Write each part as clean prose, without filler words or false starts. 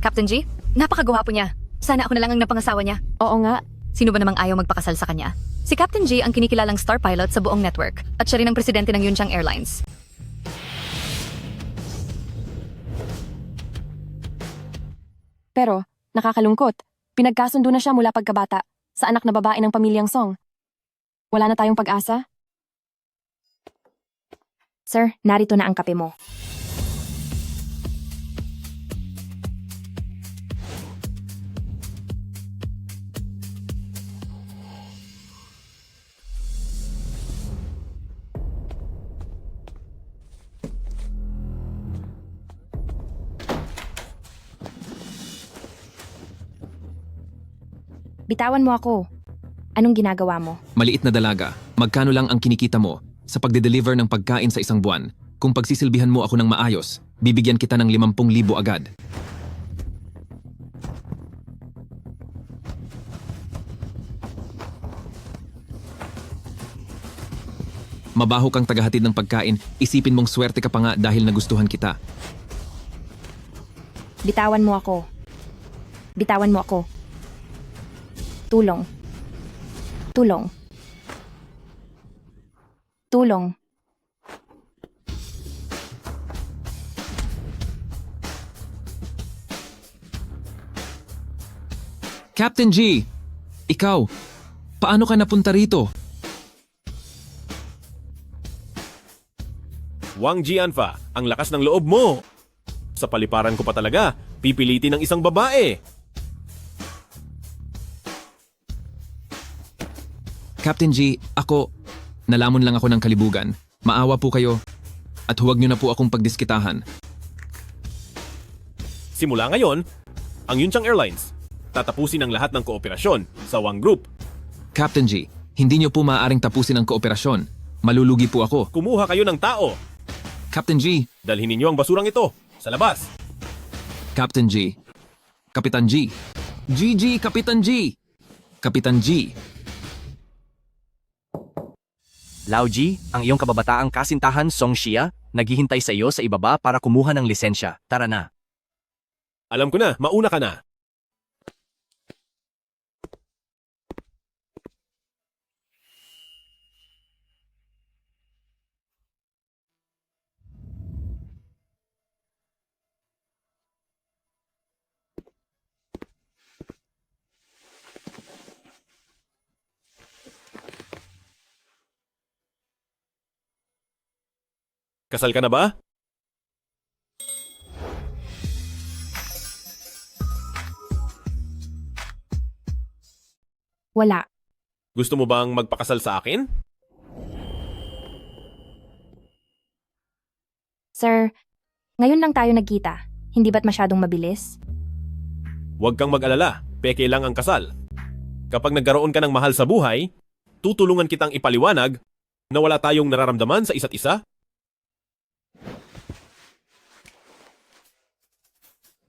Captain G, napakagwapo niya. Sana ako na lang ang napangasawa niya. Oo nga. Sino ba namang ayaw magpakasal sa kanya? Si Captain G ang kinikilalang star pilot sa buong network at siya rin ang presidente ng Yunchang Airlines. Pero, nakakalungkot. Pinagkasundo na siya mula pagkabata sa anak na babae ng pamilyang Song. Wala na tayong pag-asa? Sir, narito na ang kape mo. Bitawan mo ako. Anong ginagawa mo? Maliit na dalaga, magkano lang ang kinikita mo sa pagde-deliver ng pagkain sa isang buwan? Kung pagsisilbihan mo ako ng maayos, bibigyan kita ng 50,000 agad. Mabaho kang tagahatid ng pagkain, isipin mong swerte ka pa nga dahil nagustuhan kita. Bitawan mo ako. Bitawan mo ako. Tulong. Tulong. Tulong. Captain G! Ikaw, paano ka napunta rito? Wang Jianfa, ang lakas ng loob mo! Sa paliparan ko pa talaga, pipilitin ng isang babae. Captain G, nalamon lang ako ng kalibugan. Maawa po kayo at huwag niyo na po akong pagdiskitahan. Simula ngayon, ang Yunchang Airlines tatapusin ang lahat ng kooperasyon sa Wang Group. Captain G, hindi niyo po maaaring tapusin ang kooperasyon. Malulugi po ako. Kumuha kayo ng tao. Captain G, Dalhin ninyo ang basurang ito sa labas. Captain G, Kapitan G, GG, Kapitan G, Kapitan G. Lauji, ang iyong kababataang kasintahan Song Xia, naghihintay sa iyo sa ibaba para kumuha ng lisensya. Tara na. Alam ko na, mauna ka na. Kasal ka na ba? Wala. Gusto mo bang magpakasal sa akin? Sir, ngayon lang tayo nagkita. Hindi ba't masyadong mabilis? Huwag kang mag-alala, peke lang ang kasal. Kapag nagkaroon ka ng mahal sa buhay, tutulungan kitang ipaliwanag na wala tayong nararamdaman sa isa't isa.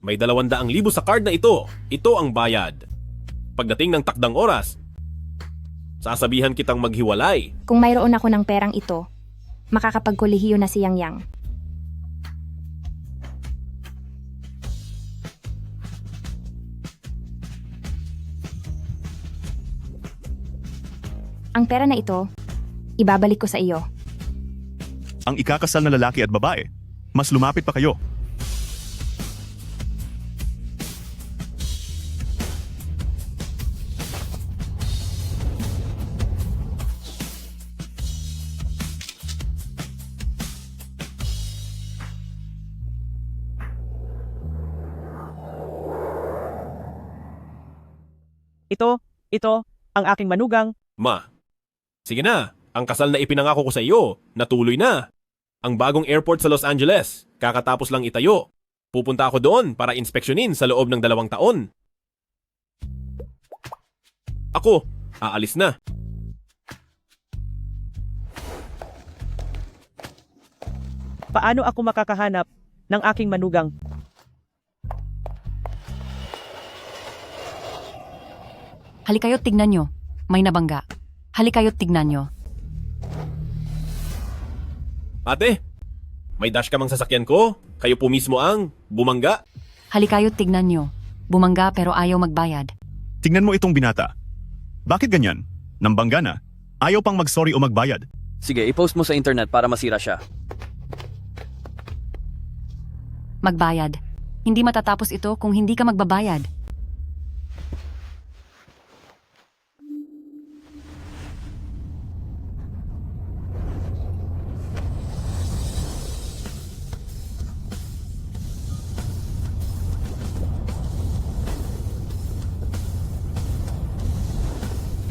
May 200,000 sa card na ito. Ito ang bayad. Pagdating ng takdang oras, sasabihan kitang maghiwalay. Kung mayroon ako ng perang ito, makakapagkolehiyo na si Yang Yang. Ang pera na ito, ibabalik ko sa iyo. Ang ikakasal na lalaki at babae, mas lumapit pa kayo. Ito, ang aking manugang. Ma, sige na. Ang kasal na ipinangako ko sa iyo, natuloy na. Ang bagong airport sa Los Angeles, kakatapos lang itayo. Pupunta ako doon para inspeksyonin sa loob ng 2 taon. Ako, aalis na. Paano ako makakahanap ng aking manugang? Halikayo't tignan nyo. May nabangga. Halikayo't tignan nyo. Ate, may dash ka mang sasakyan ko? Kayo po mismo ang bumangga? Halikayo't tignan nyo. Bumangga pero ayaw magbayad. Tingnan mo itong binata. Bakit ganyan? Nambangga na. Ayaw pang mag-sorry o magbayad. Sige, i-post mo sa internet para masira siya. Magbayad. Hindi matatapos ito kung hindi ka magbabayad.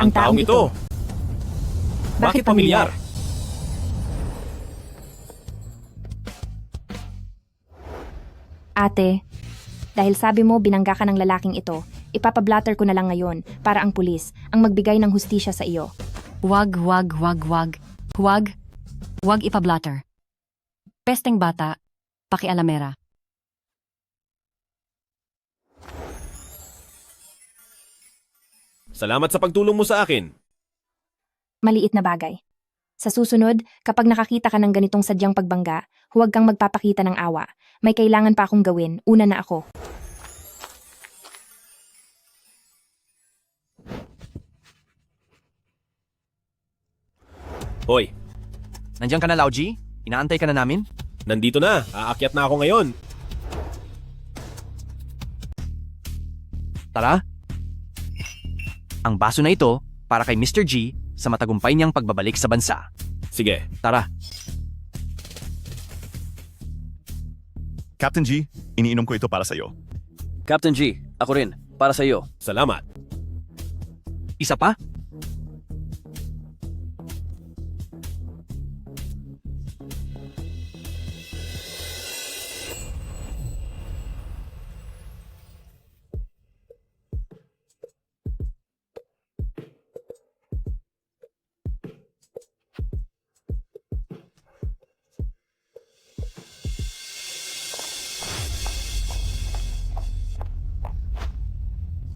Ang taong ito. Bakit pamilyar? Ate, dahil sabi mo binangga ka ng lalaking ito, ipapablatter ko na lang ngayon para ang pulis ang magbigay ng hustisya sa iyo. Huwag. Huwag ipablatter. Pesteng bata, pakialamera. Salamat sa pagtulong mo sa akin. Maliit na bagay. Sa susunod, kapag nakakita ka ng ganitong sadyang pagbangga, huwag kang magpapakita ng awa. May kailangan pa akong gawin, una na ako. Hoy, Nandiyan ka na, Lauji? Inaantay ka na namin? nandito na. Aakyat na ako ngayon. Tara. Ang baso na ito para kay Mr. G sa matagumpay niyang pagbabalik sa bansa. Sige. Tara. Captain G, iniinom ko ito para sa iyo. Captain G, ako rin. Para sa iyo. Salamat. Isa pa?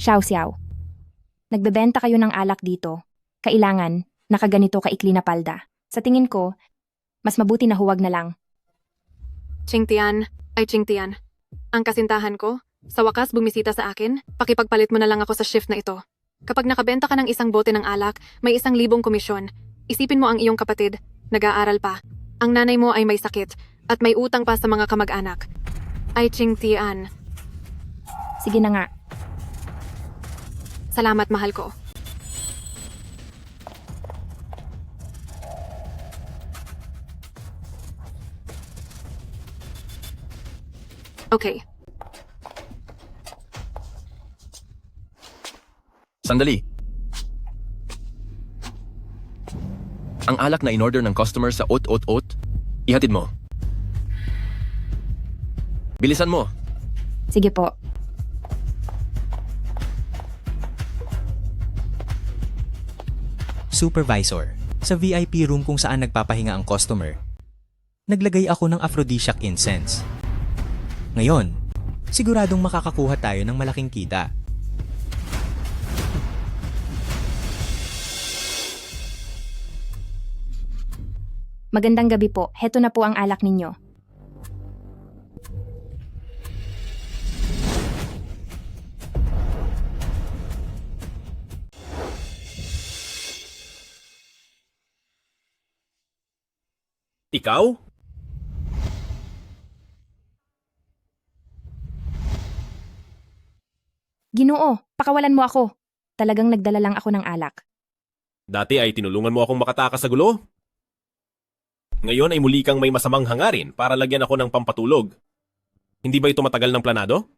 Xiao. Nagbebenta kayo ng alak dito. Kailangan, nakaganito kaikli na palda. Sa tingin ko, mas mabuti na huwag na lang. Chingtian. Ang kasintahan ko, sa wakas bumisita sa akin, pakipagpalit mo na lang ako sa shift na ito. Kapag nakabenta ka ng isang bote ng alak, may 1,000 komisyon. Isipin mo ang iyong kapatid, nag-aaral pa. Ang nanay mo ay may sakit, at may utang pa sa mga kamag-anak. Ay Chingtian. Sige na nga. Salamat, mahal ko. Okay. Sandali. Ang alak na in-order ng customer sa ot, ihatid mo. Bilisan mo. Sige po. Supervisor, sa VIP room kung saan nagpapahinga ang customer, naglagay ako ng aphrodisiac incense. Ngayon, siguradong makakakuha tayo ng malaking kita. Magandang gabi po. Heto na po ang alak ninyo. Ikaw? Ginoo, pakawalan mo ako. Talagang nagdala lang ako ng alak. Dati ay tinulungan mo akong makatakas sa gulo. Ngayon ay muli kang may masamang hangarin para lagyan ako ng pampatulog. Hindi ba ito matagal ng planado?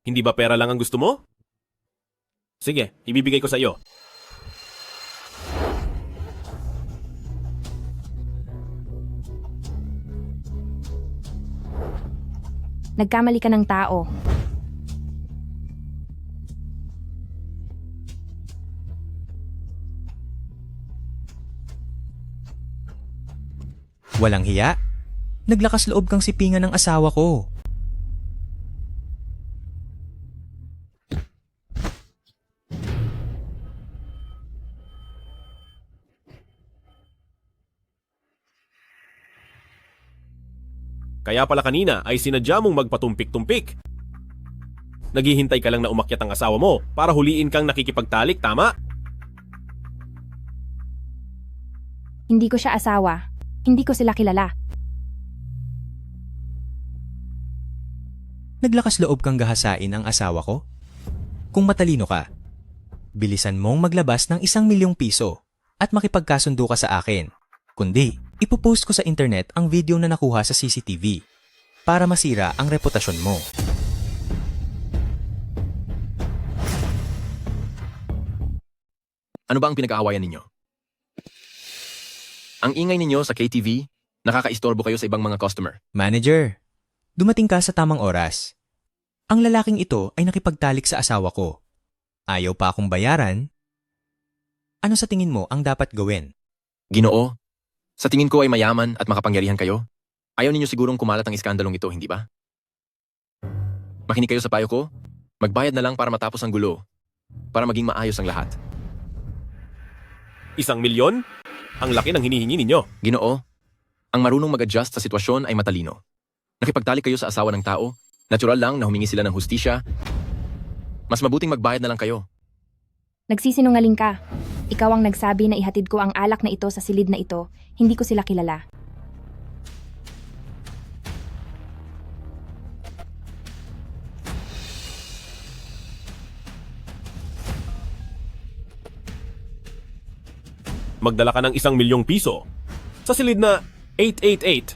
Hindi ba pera lang ang gusto mo? Sige, ibibigay ko sa iyo. Nagkamali ka ng tao. Walang hiya? Naglakas loob kang sipingan ng asawa ko. Kaya pala kanina ay sinadya mong magpatumpik-tumpik. Naghihintay ka lang na umakyat ang asawa mo para huliin kang nakikipagtalik, tama? Hindi ko siya asawa. Hindi ko sila kilala. Naglakas loob kang gahasain ang asawa ko? Kung matalino ka, bilisan mong maglabas ng 1,000,000 piso at makipagkasundo ka sa akin. Kundi, ipopost ko sa internet ang video na nakuha sa CCTV para masira ang reputasyon mo. Ano ba ang pinag-aawayan ninyo? Ang ingay ninyo sa KTV, nakakaistorbo kayo sa ibang mga customer. Manager, dumating ka sa tamang oras. Ang lalaking ito ay nakipagtalik sa asawa ko. Ayaw pa akong bayaran. Ano sa tingin mo ang dapat gawin? Ginoo, sa tingin ko ay mayaman at makapangyarihan kayo. Ayaw ninyo sigurong kumalat ang iskandalong ito, hindi ba? Makinig kayo sa payo ko, magbayad na lang para matapos ang gulo, para maging maayos ang lahat. 1,000,000? Ang laki ng hinihingi ninyo. Ginoo, ang marunong mag-adjust sa sitwasyon ay matalino. Nakipagtalik kayo sa asawa ng tao, natural lang na humingi sila ng hustisya. Mas mabuting magbayad na lang kayo. Nagsisinungaling ka. Ikaw ang nagsabi na ihatid ko ang alak na ito sa silid na ito. Hindi ko sila kilala. Magdala ka ng 1,000,000 piso sa silid na 888.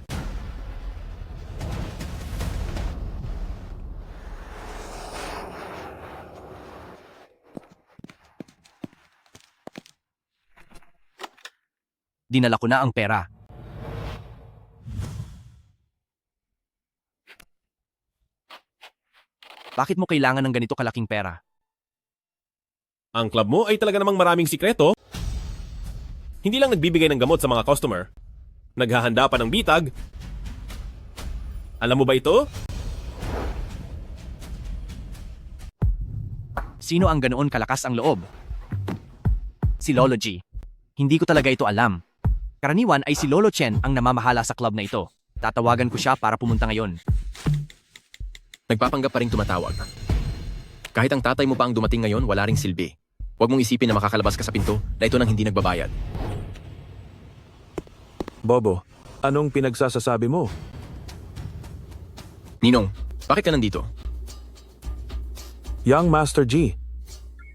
Dinala ko na ang pera. Bakit mo kailangan ng ganito kalaking pera? Ang club mo ay talaga namang maraming sikreto. Hindi lang nagbibigay ng gamot sa mga customer. Naghahanda pa ng bitag. Alam mo ba ito? Sino ang ganoon kalakas ang loob? Si Lolo G. Hindi ko talaga ito alam. Karaniwan ay si Lolo Chen ang namamahala sa club na ito. Tatawagan ko siya para pumunta ngayon. Nagpapanggap pa rin tumatawag. Kahit ang tatay mo pa ang dumating ngayon, wala ring silbi. Huwag mong isipin na makakalabas ka sa pinto na ito nang hindi nagbabayad. Bobo, anong pinagsasasabi mo? Ninong, bakit ka nandito? Young Master G,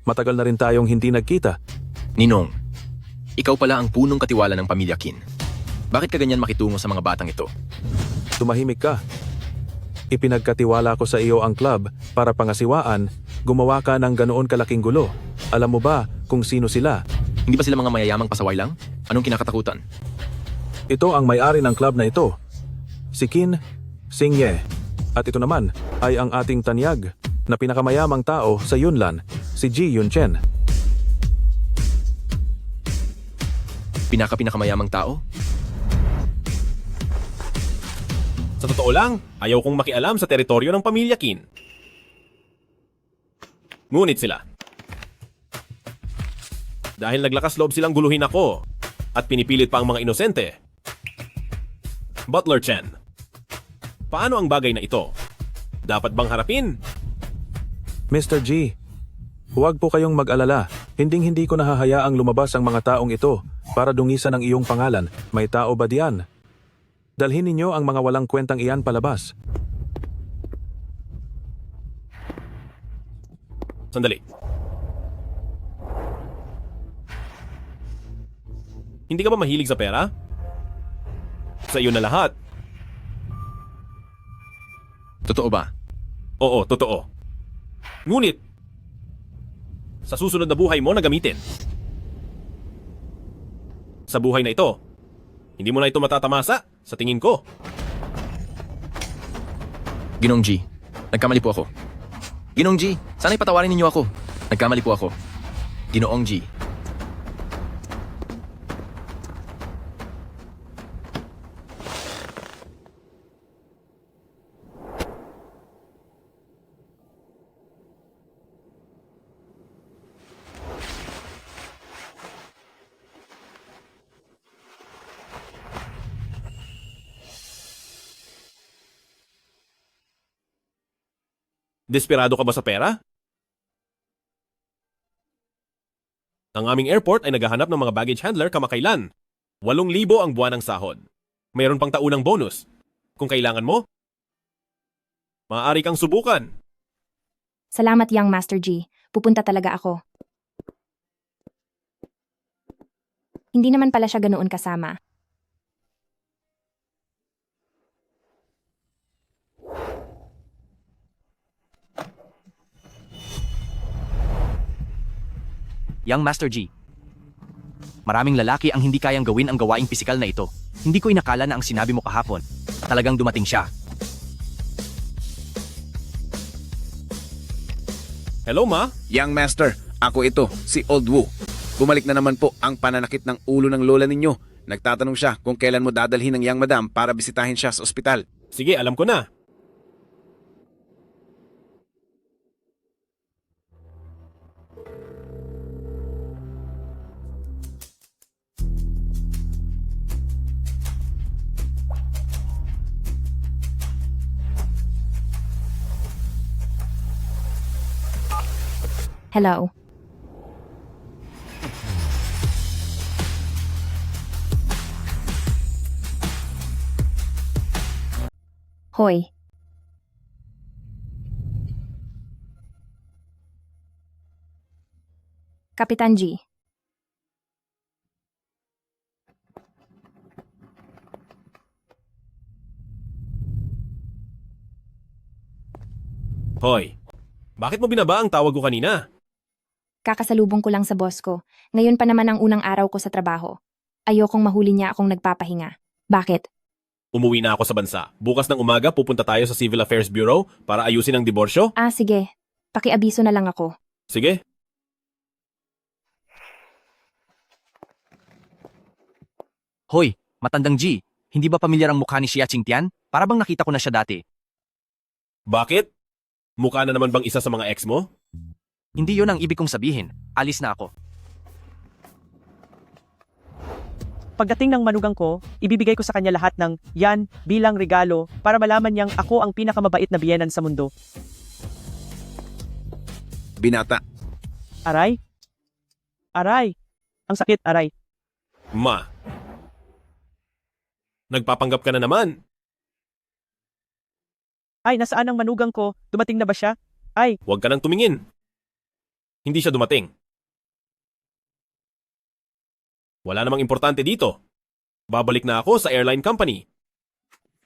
matagal na rin tayong hindi nagkita. Ninong, ikaw pala ang punong katiwala ng pamilya Qin. Bakit ka ganyan makitungo sa mga batang ito? Tumahimik ka. Ipinagkatiwala ko sa iyo ang club para pangasiwaan, gumawa ka ng ganoon kalaking gulo. Alam mo ba kung sino sila? Hindi ba sila mga mayayamang pasaway lang? Anong kinakatakutan? Ito ang may-ari ng club na ito. Si Qin Xingye. At ito naman ay ang ating tanyag na pinakamayamang tao sa Yunlan, si Ji Yunchen. Pinakamayamang tao? Sa totoo lang, ayaw kong makialam sa teritoryo ng pamilya Qin. Ngunit sila. Dahil naglakas loob silang guluhin ako at pinipilit pa ang mga inosente. Butler Chen, paano ang bagay na ito? Dapat bang harapin? Mr. G, huwag po kayong mag-alala. Hinding-hindi ko nahahayaang lumabas ang mga taong ito para dungisan ang iyong pangalan. May tao ba diyan? Dalhin ninyo ang mga walang kwentang iyan palabas. Sandali. Hindi ka ba mahilig sa pera? Sa iyo na lahat. Totoo ba? Oo, totoo. Ngunit, sa susunod na buhay mo na gamitin. Sa buhay na ito, hindi mo na ito matatamasa, sa tingin ko. Ginong G, nagkamali po ako. Ginong G, sana'y patawarin ninyo ako. Nagkamali po ako. Ginoong G. Desperado ka ba sa pera? Ang aming airport ay naghahanap ng mga baggage handler kamakailan. 8,000 ang buwan ng sahod. Mayroon pang taunang bonus. Kung kailangan mo, maaari kang subukan. Salamat, Young Master G. Pupunta talaga ako. Hindi naman pala siya ganoon kasama. Young Master G. Maraming lalaki ang hindi kayang gawin ang gawaing pisikal na ito. Hindi ko inakala na ang sinabi mo kahapon. Talagang dumating siya. Hello, Ma? Young Master, ako ito, si Old Wu. Bumalik na naman po ang pananakit ng ulo ng lola ninyo. Nagtatanong siya kung kailan mo dadalhin ang Young Madam para bisitahin siya sa ospital. Sige, alam ko na. Hello. Hoy. Kapitan G. Hoy, bakit mo binaba ang tawag ko kanina? Kakasalubong ko lang sa boss ko. Ngayon pa naman ang unang araw ko sa trabaho. Ayokong mahuli niya akong nagpapahinga. Bakit? Umuwi na ako sa bansa. Bukas ng umaga pupunta tayo sa Civil Affairs Bureau para ayusin ang diborsyo. Ah, sige. Pakiabiso na lang ako. Sige. Hoy, matandang G. Hindi ba pamilyar ang mukha ni Xia Qingtian? Para bang nakita ko na siya dati. Bakit? Mukha na naman bang isa sa mga ex mo? Hindi yon ang ibig kong sabihin. Alis na ako. Pagdating ng manugang ko, ibibigay ko sa kanya lahat ng yan bilang regalo para malaman niyang ako ang pinakamabait na biyenan sa mundo. Binata, Aray? Aray! Ang sakit, aray. Ma. Nagpapanggap ka na naman. Ay, nasaan ang manugang ko? Dumating na ba siya? Ay, Huwag ka nang tumingin. Hindi siya dumating. Wala namang importante dito. Babalik na ako sa airline company.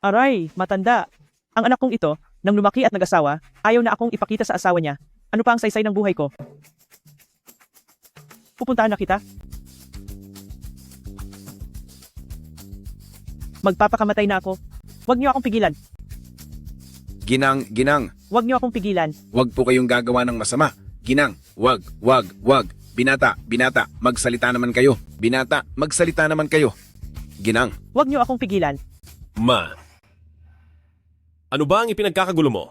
aray, matanda. Ang anak kong ito, nang lumaki at nag-asawa, ayaw na akong ipakita sa asawa niya. Ano pa ang saysay ng buhay ko? Pupuntahan na kita? Magpapakamatay na ako. Huwag niyo akong pigilan. Ginang, Huwag niyo akong pigilan. wag po kayong gagawa ng masama. Ginang, wag. Binata, magsalita naman kayo. Binata, magsalita naman kayo. Ginang, Huwag niyo akong pigilan. Ma. Ano ba ang ipinagkakagulo mo?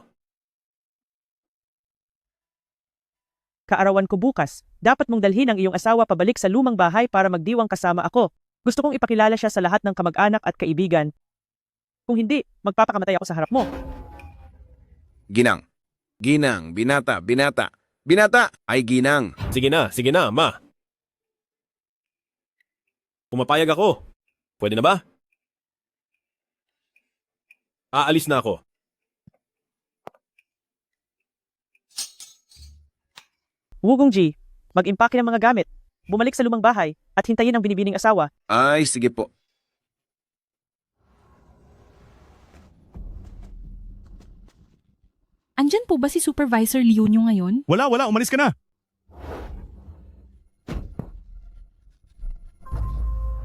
Kaarawan ko bukas. Dapat mong dalhin ang iyong asawa pabalik sa lumang bahay para magdiwang kasama ako. Gusto kong ipakilala siya sa lahat ng kamag-anak at kaibigan. Kung hindi, magpapakamatay ako sa harap mo. Ginang, Binata, ay Ginang. Sige na, Ma. Pumapayag ako. Pwede na ba? Aalis na ako. Wugong G, mag-impake ng mga gamit. Bumalik sa lumang bahay at hintayin ang binibining asawa. Ay, sige po. Andyan po ba si Supervisor Liu nyo ngayon? Wala, umalis ka na.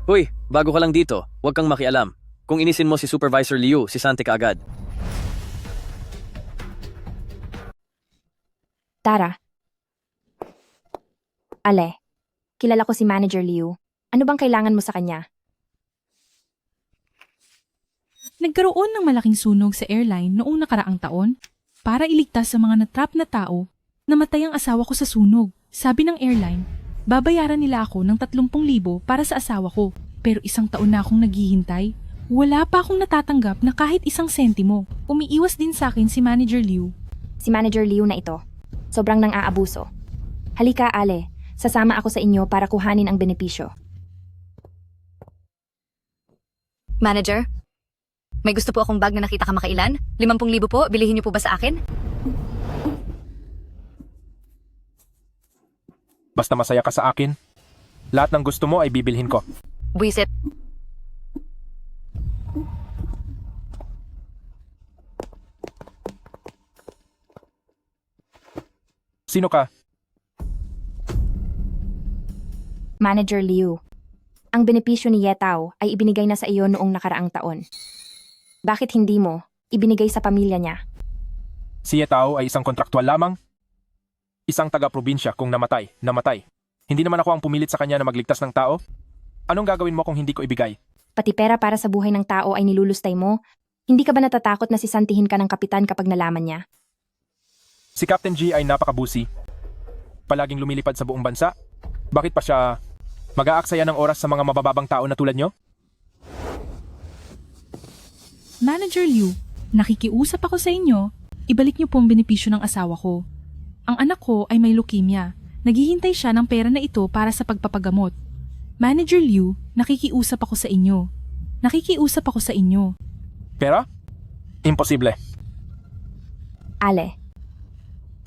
Hoy, bago ka lang dito, huwag kang makialam. Kung inisin mo si Supervisor Liu, si Sante ka agad. Tara. Ale, kilala ko si Manager Liu. Ano bang kailangan mo sa kanya? Nagkaroon ng malaking sunog sa airline noong nakaraang taon. Para iligtas sa mga natrap na tao, namatay ang asawa ko sa sunog. Sabi ng airline, babayaran nila ako ng 30,000 para sa asawa ko. Pero 1 taon na akong naghihintay. Wala pa akong natatanggap na kahit 1 sentimo. Umiiwas din sa akin si Manager Liu. Si Manager Liu na ito. Sobrang nang aabuso. Halika, Ale. Sasama ako sa inyo para kuhanin ang benepisyo. Manager, may gusto po akong bag na nakita kamakailan. 50,000 po, bilihin niyo po ba sa akin? Basta masaya ka sa akin, lahat ng gusto mo ay bibilhin ko. Buisit. Sino ka? Manager Liu. Ang benepisyo ni Yetao ay ibinigay na sa iyo noong nakaraang taon. Bakit hindi mo ibinigay sa pamilya niya? Si Yetao ay isang kontraktual lamang. Isang taga-probinsya kung namatay. Hindi naman ako ang pumilit sa kanya na magligtas ng tao. Anong gagawin mo kung hindi ko ibigay? Pati pera para sa buhay ng tao ay nilulustay mo? Hindi ka ba natatakot na sisantihin ka ng kapitan kapag nalaman niya? Si Captain G ay napakabusi. Palaging lumilipad sa buong bansa. Bakit pa siya mag-aaksaya ng oras sa mga mabababang tao na tulad nyo? Manager Liu, nakikiusap ako sa inyo. Ibalik niyo po ang benepisyo ng asawa ko. Ang anak ko ay may leukemia. Naghihintay siya ng pera na ito para sa pagpapagamot. Manager Liu, nakikiusap ako sa inyo. Pera? Imposible. Ale,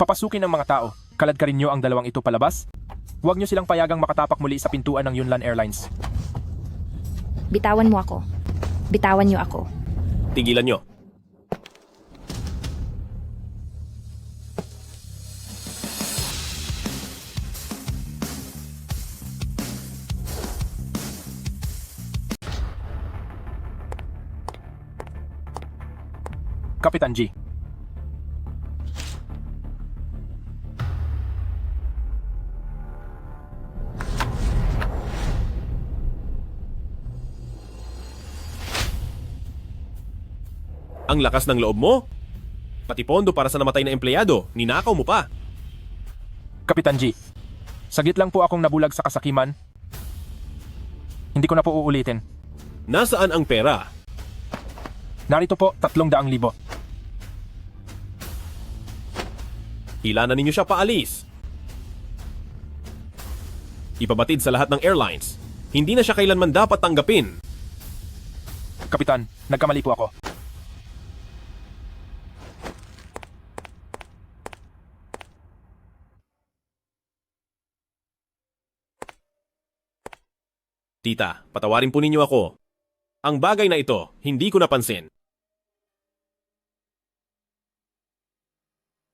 Papasukin ng mga tao. Kaladkarin nyo ang dalawang ito palabas. Huwag nyo silang payagang makatapak muli sa pintuan ng Yunnan Airlines. bitawan mo ako. Bitawan niyo ako. Tigilan nyo. Kapitan G. Ang lakas ng loob mo? Pati pondo para sa namatay na empleyado, ninakaw mo pa. Kapitan G, saglit lang po akong nabulag sa kasakiman. Hindi ko na po uulitin. Nasaan ang pera? Narito po, 300,000. Ilanan ninyo siya paalis. Ipabatid sa lahat ng airlines. Hindi na siya kailanman dapat tanggapin. Kapitan, nagkamali po ako. Tita, patawarin po ninyo ako. Ang bagay na ito, hindi ko napansin.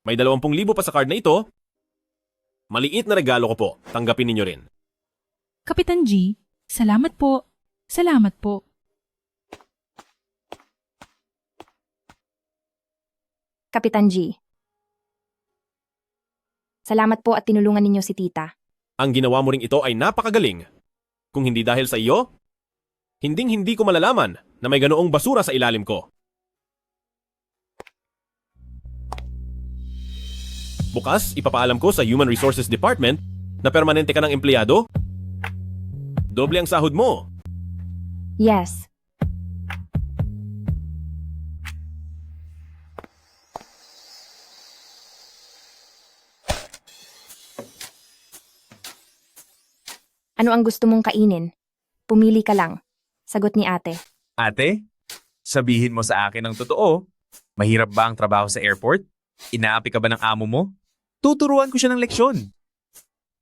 May 20,000 pa sa card na ito. Maliit na regalo ko po. Tanggapin ninyo rin. Kapitan G, salamat po. Salamat po. Kapitan G. Salamat po at tinulungan ninyo si tita. Ang ginawa mo ring ito ay napakagaling. Kung hindi dahil sa iyo, hinding-hindi ko malalaman na may ganoong basura sa ilalim ko. Bukas, ipapaalam ko sa Human Resources Department na permanente ka ng empleyado. Doble ang sahod mo. Yes. Ano ang gusto mong kainin? Pumili ka lang. Sagot ni ate. Ate, sabihin mo sa akin ang totoo. Mahirap ba ang trabaho sa airport? Inaapi ka ba ng amo mo? Tuturuan ko siya ng leksyon.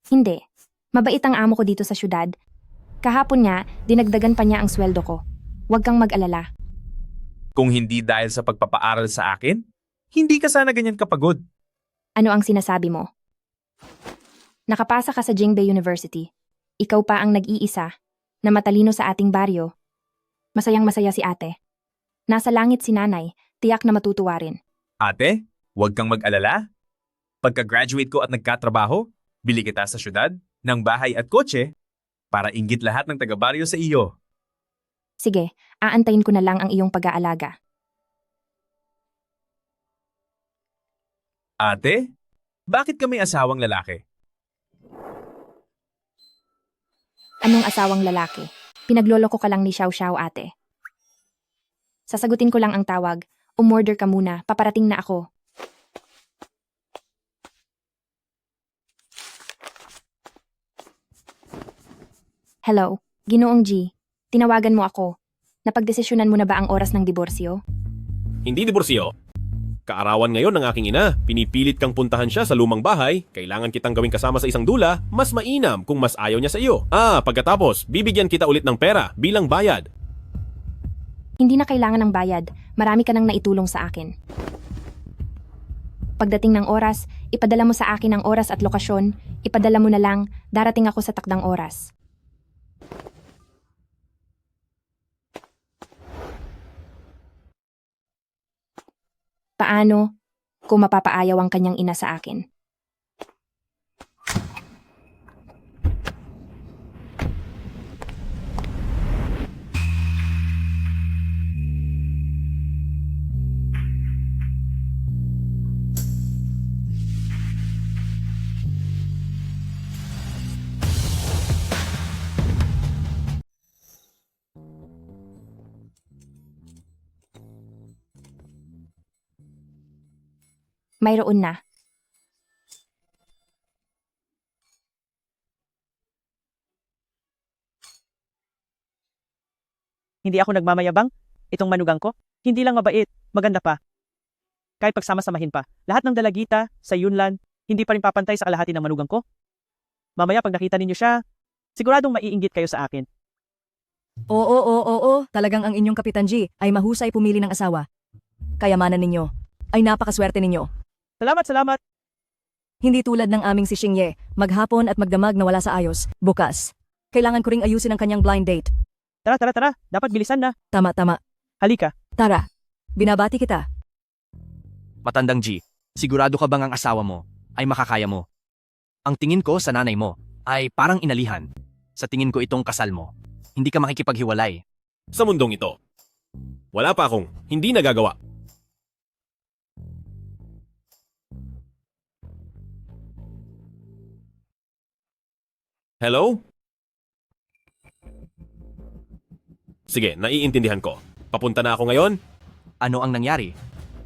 Hindi. Mabait ang amo ko dito sa syudad. Kahapon nga, dinagdagan pa niya ang sweldo ko. Huwag kang mag-alala. Kung hindi dahil sa pagpapaaral sa akin, hindi ka sana ganyan kapagod. Ano ang sinasabi mo? Nakapasa ka sa Jingbei University. Ikaw pa ang nag-iisa na matalino sa ating baryo. Masayang-masaya si ate. Nasa langit si nanay, tiyak na matutuwa rin. Ate, huwag kang mag-alala. Pagka-graduate ko at nagkatrabaho, bili kita sa syudad, ng bahay at kotse, para inggit lahat ng taga-baryo sa iyo. Sige, aantayin ko na lang ang iyong pag-aalaga. Ate, bakit ka may asawang lalaki? Anong asawang lalaki? Pinagloloko ka lang ni Xiao Xiao, ate. Sasagutin ko lang ang tawag. Umorder ka muna, paparating na ako. Hello, Ginoong G. Tinawagan mo ako. Napagdesisyonan mo na ba ang oras ng diborsyo? Hindi diborsyo. Kaarawan ngayon ng aking ina. Pinipilit kang puntahan siya sa lumang bahay. Kailangan kitang gawing kasama sa isang dula. Mas mainam kung mas ayaw niya sa iyo. Pagkatapos, bibigyan kita ulit ng pera bilang bayad. Hindi na kailangan ng bayad. Marami ka nang naitulong sa akin. Pagdating ng oras, ipadala mo sa akin ang oras at lokasyon. Ipadala mo na lang, darating ako sa takdang oras. Paano kung mapapaayaw ang kanyang ina sa akin? Mayroon na. Hindi ako nagmamayabang. Itong manugang ko, hindi lang mabait, maganda pa. Kahit pagsama-samahin pa, lahat ng dalagita sa Yunlan, hindi pa rin papantay sa kalahati ng manugang ko. Mamaya pag nakita ninyo siya, siguradong maiinggit kayo sa akin. Oo. Talagang ang inyong Kapitan G ay mahusay pumili ng asawa. Kayamanan ninyo ay napakaswerte ninyo. Salamat. Hindi tulad ng aming si Xingye, maghapon at magdamag na wala sa ayos. Bukas. Kailangan ko ring ayusin ang kanyang blind date. Tara. Dapat bilisan na. Tama. Halika. Tara. Binabati kita. Matandang G, sigurado ka bang ang asawa mo ay makakaya mo? Ang tingin ko sa nanay mo ay parang inalihan. Sa tingin ko itong kasal mo. Hindi ka makikipaghiwalay. Sa mundong ito, wala pa akong hindi nagagawa. Hello? Sige, naiintindihan ko. Papunta na ako ngayon? Ano ang nangyari?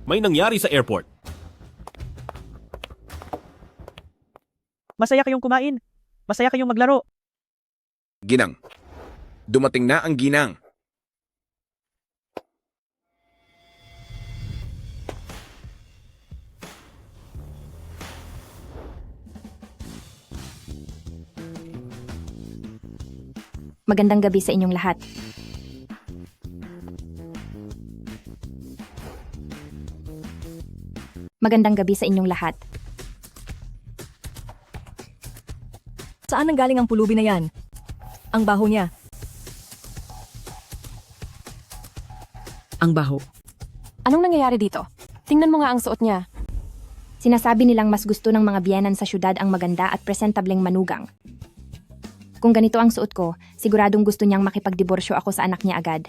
May nangyari sa airport. Masaya kayong kumain. Masaya kayong maglaro. Ginang. Dumating na ang ginang. Magandang gabi sa inyong lahat. Magandang gabi sa inyong lahat. Saan nanggaling ang pulubi na yan? Ang baho niya. Ang baho. Anong nangyayari dito? Tingnan mo nga ang suot niya. Sinasabi nilang mas gusto ng mga biyenan sa syudad ang maganda at presentableng manugang. Kung ganito ang suot ko, siguradong gusto niyang makipagdiborsyo ako sa anak niya agad.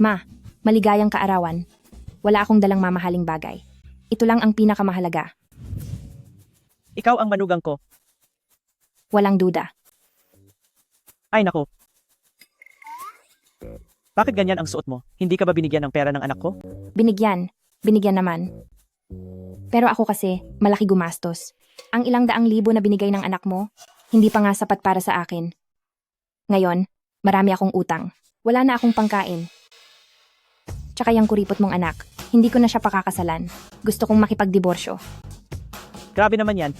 Ma, maligayang kaarawan. Wala akong dalang mamahaling bagay. Ito lang ang pinakamahalaga. Ikaw ang manugang ko. Walang duda. Ay nako. Bakit ganyan ang suot mo? Hindi ka ba binigyan ng pera ng anak ko? Binigyan naman. Pero ako kasi, malaki gumastos. Ang ilang daang libo na binigay ng anak mo, hindi pa nga sapat para sa akin. Ngayon, marami akong utang. Wala na akong pangkain. Tsaka yung kuripot mong anak, hindi ko na siya pakakasalan. Gusto kong makipagdiborsyo. Grabe naman yan.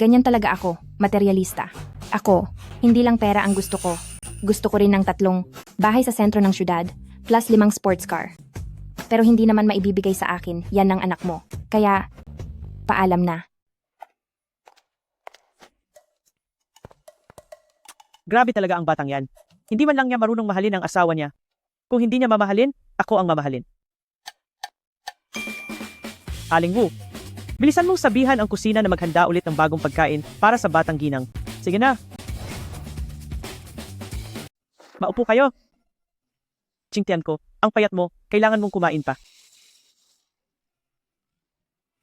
Ganyan talaga ako, materialista. Ako, hindi lang pera ang gusto ko. Gusto ko rin ng 3 bahay sa sentro ng syudad, plus 5 sports car. Pero hindi naman maibibigay sa akin, yan ng anak mo. Kaya, paalam na. Grabe talaga ang batang yan. Hindi man lang niya marunong mahalin ang asawa niya. Kung hindi niya mamahalin, ako ang mamahalin. Aling Wu, bilisan mong sabihan ang kusina na maghanda ulit ng bagong pagkain para sa batang ginang. Sige na. Maupo kayo. Tsingtian ko, ang payat mo, kailangan mong kumain pa.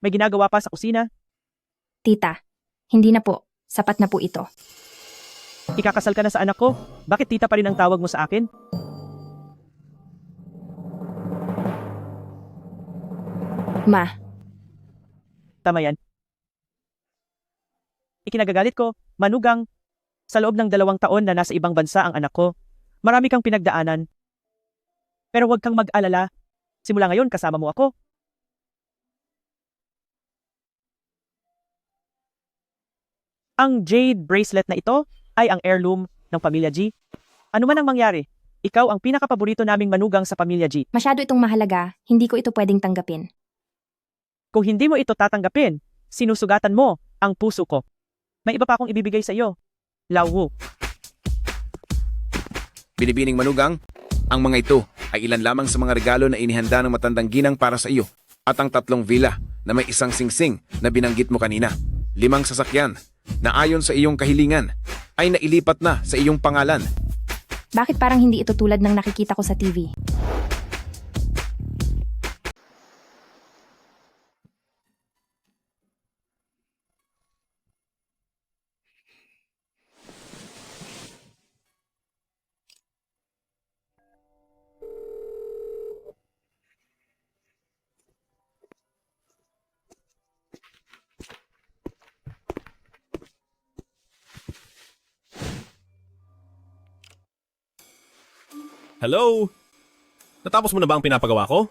May ginagawa pa sa kusina? Tita, hindi na po. Sapat na po ito. Ikakasal ka na sa anak ko? Bakit tita pa rin ang tawag mo sa akin? Ma. Tama yan. Ikinagagalit ko, manugang, Sa loob ng 2 taon na nasa ibang bansa ang anak ko, marami kang pinagdaanan. Pero huwag kang mag-alala. Simula ngayon kasama mo ako. Ang jade bracelet na ito ay ang heirloom ng Pamilya G. Ano man ang mangyari, ikaw ang pinakapaborito naming manugang sa Pamilya G. Masyado itong mahalaga, hindi ko ito pwedeng tanggapin. Kung hindi mo ito tatanggapin, sinusugatan mo ang puso ko. May iba pa akong ibibigay sa iyo. Lawu. Binibining manugang, ang mga ito ay ilan lamang sa mga regalo na inihanda ng matandang ginang para sa iyo at ang 3 villa na may isang singsing na binanggit mo kanina. 5 sasakyan na ayon sa iyong kahilingan ay nailipat na sa iyong pangalan. Bakit parang hindi ito tulad ng nakikita ko sa TV? Hello? Natapos mo na ba ang pinapagawa ko?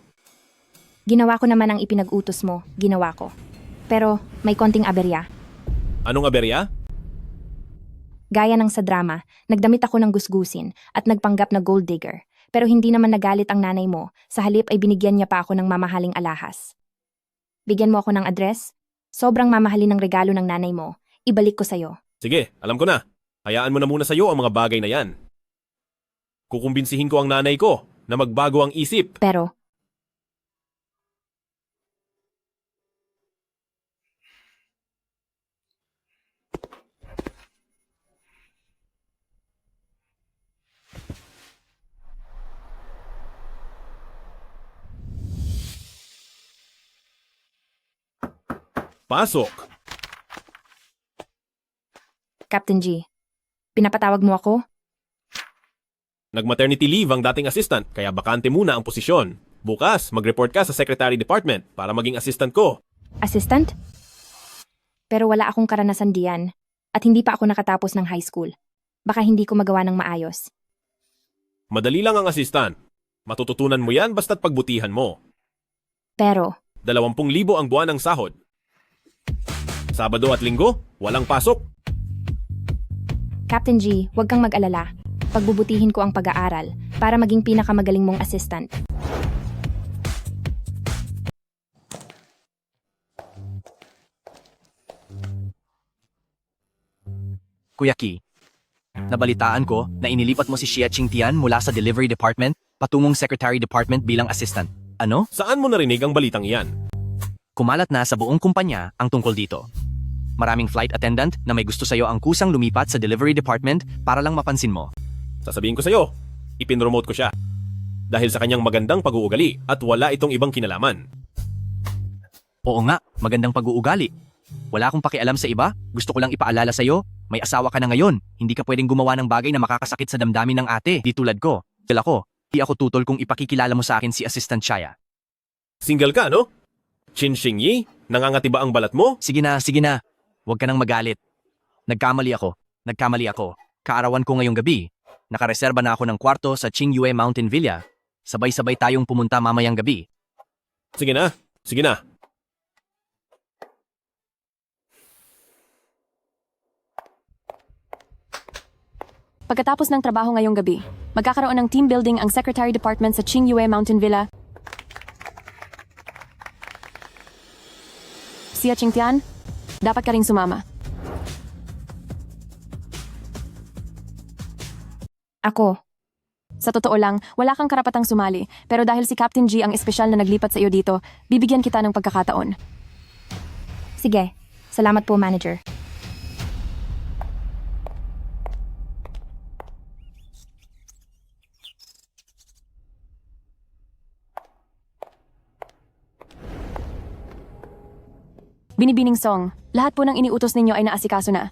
Ginawa ko naman ang ipinag-utos mo, ginawa ko. Pero may konting aberya. Anong aberya? Gaya ng sa drama, nagdamit ako ng gusgusin at nagpanggap na gold digger. Pero hindi naman nagalit ang nanay mo, sa halip ay binigyan niya pa ako ng mamahaling alahas. Bigyan mo ako ng address? Sobrang mamahalin ng regalo ng nanay mo. Ibalik ko sa'yo. Sige, alam ko na. Hayaan mo na muna sa'yo ang mga bagay na yan. Kukumbinsihin ko ang nanay ko na magbago ang isip. Pero, Pasok! Captain G, pinapatawag mo ako? Nag-maternity leave ang dating assistant, kaya bakante muna ang posisyon. Bukas, mag-report ka sa Secretary Department para maging assistant ko. Assistant? Pero wala akong karanasan diyan at hindi pa ako nakatapos ng high school. Baka hindi ko magawa ng maayos. Madali lang ang assistant. Matututunan mo yan basta't pagbutihan mo. Pero, 20,000 ang buwan ng sahod. Sabado at Linggo, walang pasok. Captain G, huwag kang mag-alala. Pagbubutihin ko ang pag-aaral para maging pinakamagaling mong assistant. Kuya Ki, nabalitaan ko na inilipat mo si Xia Qingtian mula sa Delivery Department patungong Secretary Department bilang assistant. Ano? Saan mo narinig ang balitang iyan? Kumalat na sa buong kumpanya ang tungkol dito. Maraming flight attendant na may gusto sa'yo ang kusang lumipat sa Delivery Department para lang mapansin mo. Sasabihin ko sa'yo, ipinromote ko siya. Dahil sa kanyang magandang pag-uugali at wala itong ibang kinalaman. Oo nga, magandang pag-uugali. Wala akong pakialam sa iba, gusto ko lang ipaalala sa'yo, may asawa ka na ngayon, hindi ka pwedeng gumawa ng bagay na makakasakit sa damdamin ng ate, di tulad ko. Dahil ako, di ako tutol kung ipakikilala mo sa akin si Assistant Chaya. Single ka, no? Chin Shing Yi, nangangati ba ang balat mo? Sige na, huwag ka nang magalit. Nagkamali ako. Kaarawan ko ngayong gabi. Nakareserba na ako ng kwarto sa Qingyue Mountain Villa. Sabay-sabay tayong pumunta mamayang gabi. Sige na. Pagkatapos ng trabaho ngayong gabi, magkakaroon ng team building ang Secretary Department sa Qingyue Mountain Villa. Xia Qingtian, dapat ka ring sumama. Ako, Sa totoo lang, wala kang karapatang sumali, pero dahil si Captain G ang espesyal na naglipat sa iyo dito, bibigyan kita ng pagkakataon. sige. Salamat po, manager. Binibining Song, lahat po ng iniutos ninyo ay naasikaso na.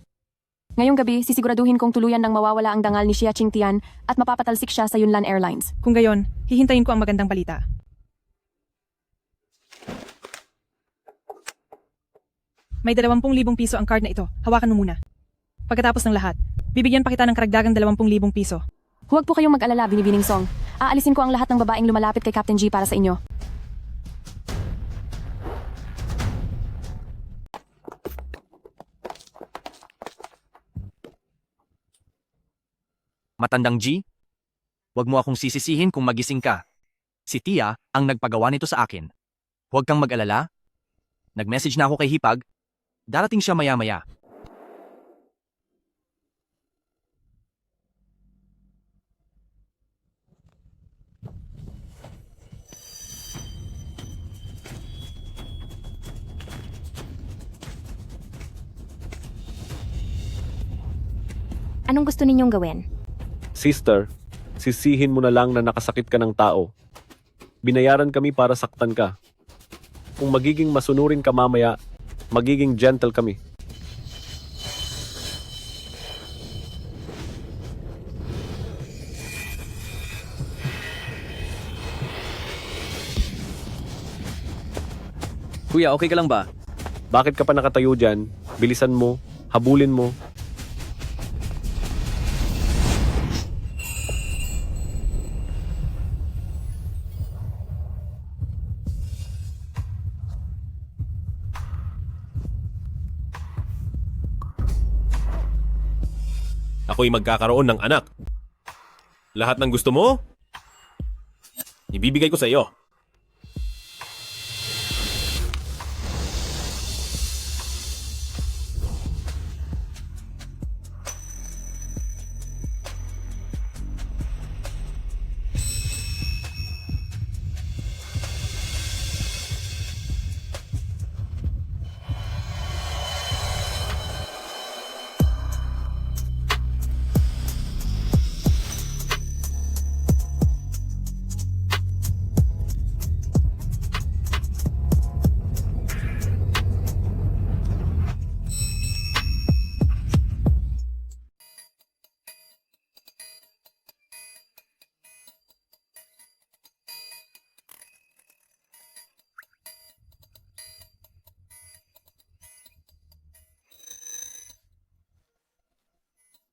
Ngayong gabi, sisiguraduhin kong tuluyan ng mawawala ang dangal ni Xia Qingtian at mapapatalsik siya sa Yunlan Airlines. Kung gayon, hihintayin ko ang magandang balita. May 20,000 piso ang card na ito. Hawakan mo muna. Pagkatapos ng lahat, Bibigyan pa kita ng karagdagang 20,000 piso. Huwag po kayong mag-alala, Binibining Song. Aalisin ko ang lahat ng babaeng lumalapit kay Captain G para sa inyo. Matandang G, huwag mo akong sisisihin kung magising ka. Si Tia ang nagpagawa nito sa akin. Huwag kang mag-alala. Nag-message na ako kay Hipag. Darating siya maya-maya. Anong gusto ninyong gawin? Sister, sisihin mo na lang na nakasakit ka ng tao. Binayaran kami para saktan ka. Kung magiging masunurin ka mamaya, magiging gentle kami. Kuya, okay ka lang ba? Bakit ka pa nakatayo dyan? Bilisan mo, habulin mo. Ako'y magkakaroon ng anak. Lahat ng gusto mo, ibibigay ko sa iyo.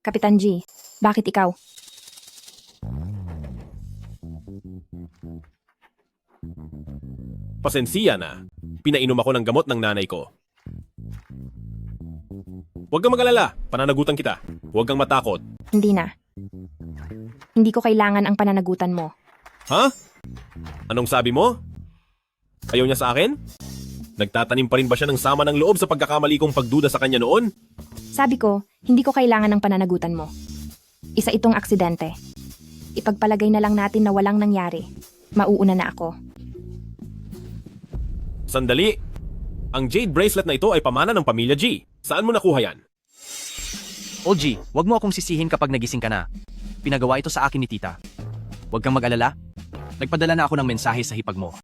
Kapitan G, bakit ikaw? Pasensya na. Pinainom ako ng gamot ng nanay ko. Huwag kang mag-alala. Pananagutan kita. Huwag kang matakot. Hindi na. Hindi ko kailangan ang pananagutan mo. Ha? Anong sabi mo? Ayaw niya sa akin? Nagtatanim pa rin ba siya ng sama ng loob sa pagkakamali kong pagduda sa kanya noon? Sabi ko, hindi ko kailangan ng pananagutan mo. Isa itong aksidente. Ipagpalagay na lang natin na walang nangyari. Mauuna na ako. Sandali. Ang jade bracelet na ito ay pamana ng pamilya G. Saan mo nakuha yan? OG, huwag mo akong sisihin kapag nagising ka na. Pinagawa ito sa akin ni Tita. Huwag kang mag-alala. Nagpadala na ako ng mensahe sa hipag mo.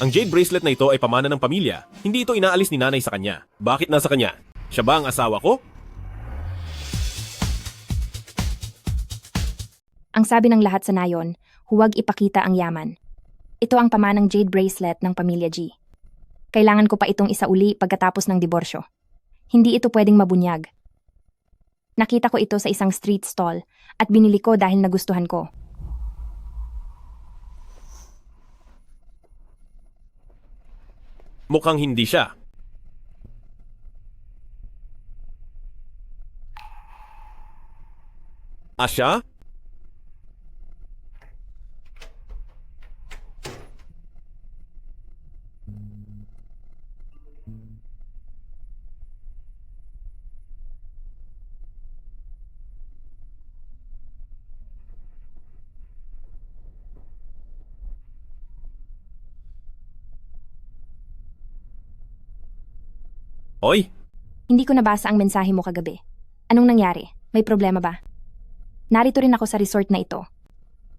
Ang jade bracelet na ito ay pamana ng pamilya. Hindi ito inaalis ni nanay sa kanya. Bakit nasa kanya? Siya ba ang asawa ko? Ang sabi ng lahat sa nayon, huwag ipakita ang yaman. Ito ang pamanang jade bracelet ng pamilya G. Kailangan ko pa itong isauli pagkatapos ng diborsyo. Hindi ito pwedeng mabunyag. Nakita ko ito sa isang street stall at binili ko dahil nagustuhan ko. Mukhang hindi siya. Asya? Hoy! Hindi ko nabasa ang mensahe mo kagabi. Anong nangyari? May problema ba? Narito rin ako sa resort na ito.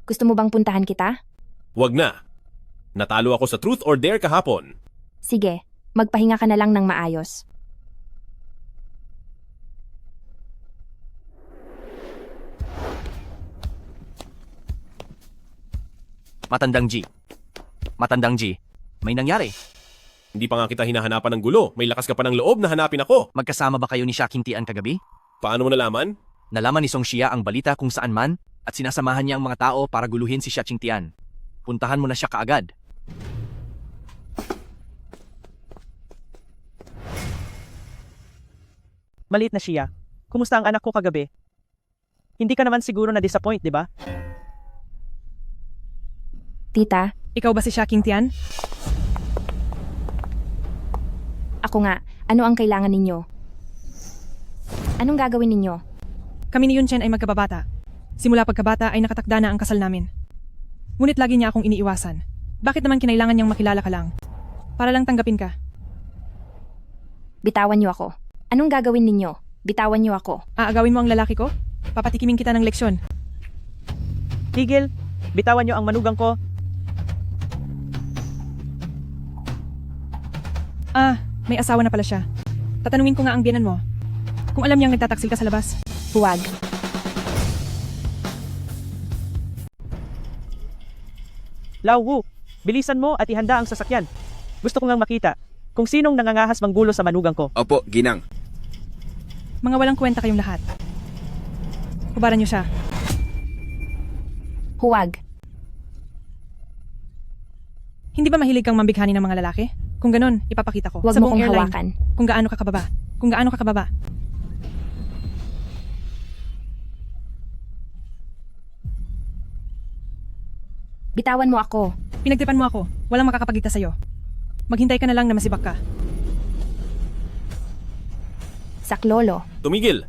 Gusto mo bang puntahan kita? Wag na. Natalo ako sa Truth or Dare kahapon. Sige, magpahinga ka na lang ng maayos. Matandang G. Matandang G. May nangyari. Hindi pa nga kita hinahanapan ng gulo. May lakas ka pa ng loob na hanapin ako. Magkasama ba kayo ni Shaking Tian kagabi? Paano mo nalaman? Nalaman ni Song Xia ang balita kung saan man at sinasamahan niya ang mga tao para guluhin si Xia Qingtian. Puntahan mo na siya kaagad. Maliit na siya. Kumusta ang anak ko kagabi? Hindi ka naman siguro na-disappoint, di ba? Tita, Ikaw ba si Xia Qingtian? ako nga. Ano ang kailangan ninyo? Anong gagawin ninyo? Kami ni Yunchen ay magkababata. Simula pagkabata ay nakatakda na ang kasal namin. Ngunit lagi niya akong iniiwasan. Bakit naman kinailangan niyang makilala ka lang? Para lang tanggapin ka. Bitawan niyo ako. Anong gagawin ninyo? Bitawan niyo ako. Aagawin mo ang lalaki ko? Papatikimin kita ng leksyon. Tigil, bitawan niyo ang manugang ko. May asawa na pala siya. Tatanungin ko nga ang biyanan mo. Kung alam niyang nagtataksil ka sa labas. Huwag. Lao Wu, bilisan mo at ihanda ang sasakyan. Gusto ko ngang makita kung sinong nangangahas manggulo sa manugang ko. Opo, ginang. Mga walang kwenta kayong lahat. Kubaran niyo siya. Huwag. Hindi ba mahilig kang mambighani ng mga lalaki? Kung ganun, ipapakita ko. Huwag sa mo buong kong airline, hawakan. Kung gaano ka kababa. Kung gaano ka kababa. Bitawan mo ako. Pinagtipan mo ako. Walang makakapagligtas sa'yo. Maghintay ka na lang na masibak ka. Saklolo. Tumigil!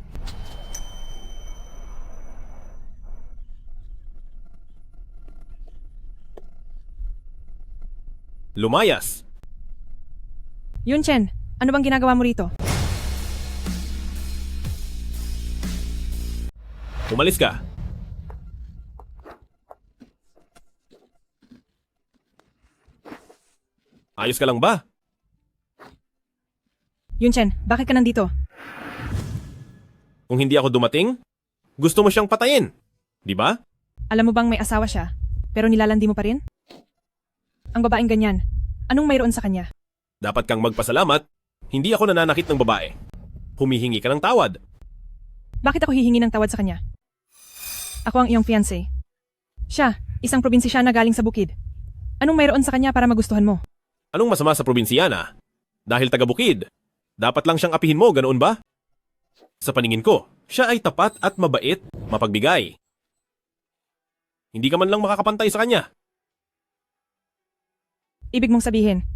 Lumayas! Yunchen, ano bang ginagawa mo rito? Umalis ka! Ayos ka lang ba? Yunchen, bakit ka nandito? Kung hindi ako dumating, gusto mo siyang patayin. Di ba? Alam mo bang may asawa siya, pero nilalandi mo pa rin? Ang babaeng ganyan, anong mayroon sa kanya? Dapat kang magpasalamat, hindi ako nananakit ng babae. Humihingi ka ng tawad. Bakit ako hihingi ng tawad sa kanya? Ako ang iyong fiancé. Siya, isang probinsisyana galing sa bukid. Anong mayroon sa kanya para magustuhan mo? Anong masama sa probinsyana? Dahil taga-bukid. Dapat lang siyang apihin mo, ganoon ba? Sa paningin ko, siya ay tapat at mabait, mapagbigay. Hindi ka man lang makakapantay sa kanya. Ibig mong sabihin,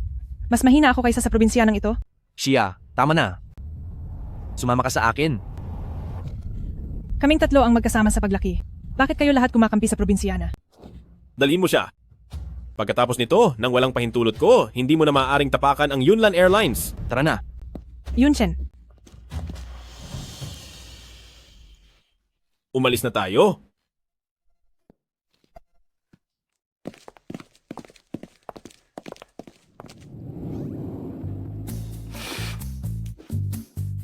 mas mahina ako kaysa sa probinsyanang ito? Xia, tama na. Sumama ka sa akin. Kaming tatlo ang magkasama sa paglaki. Bakit kayo lahat kumakampi sa probinsyana? Dalhin mo siya. Pagkatapos nito, nang walang pahintulot ko, hindi mo na maaaring tapakan ang Yunnan Airlines. Tara na. Yunchen, Umalis na tayo.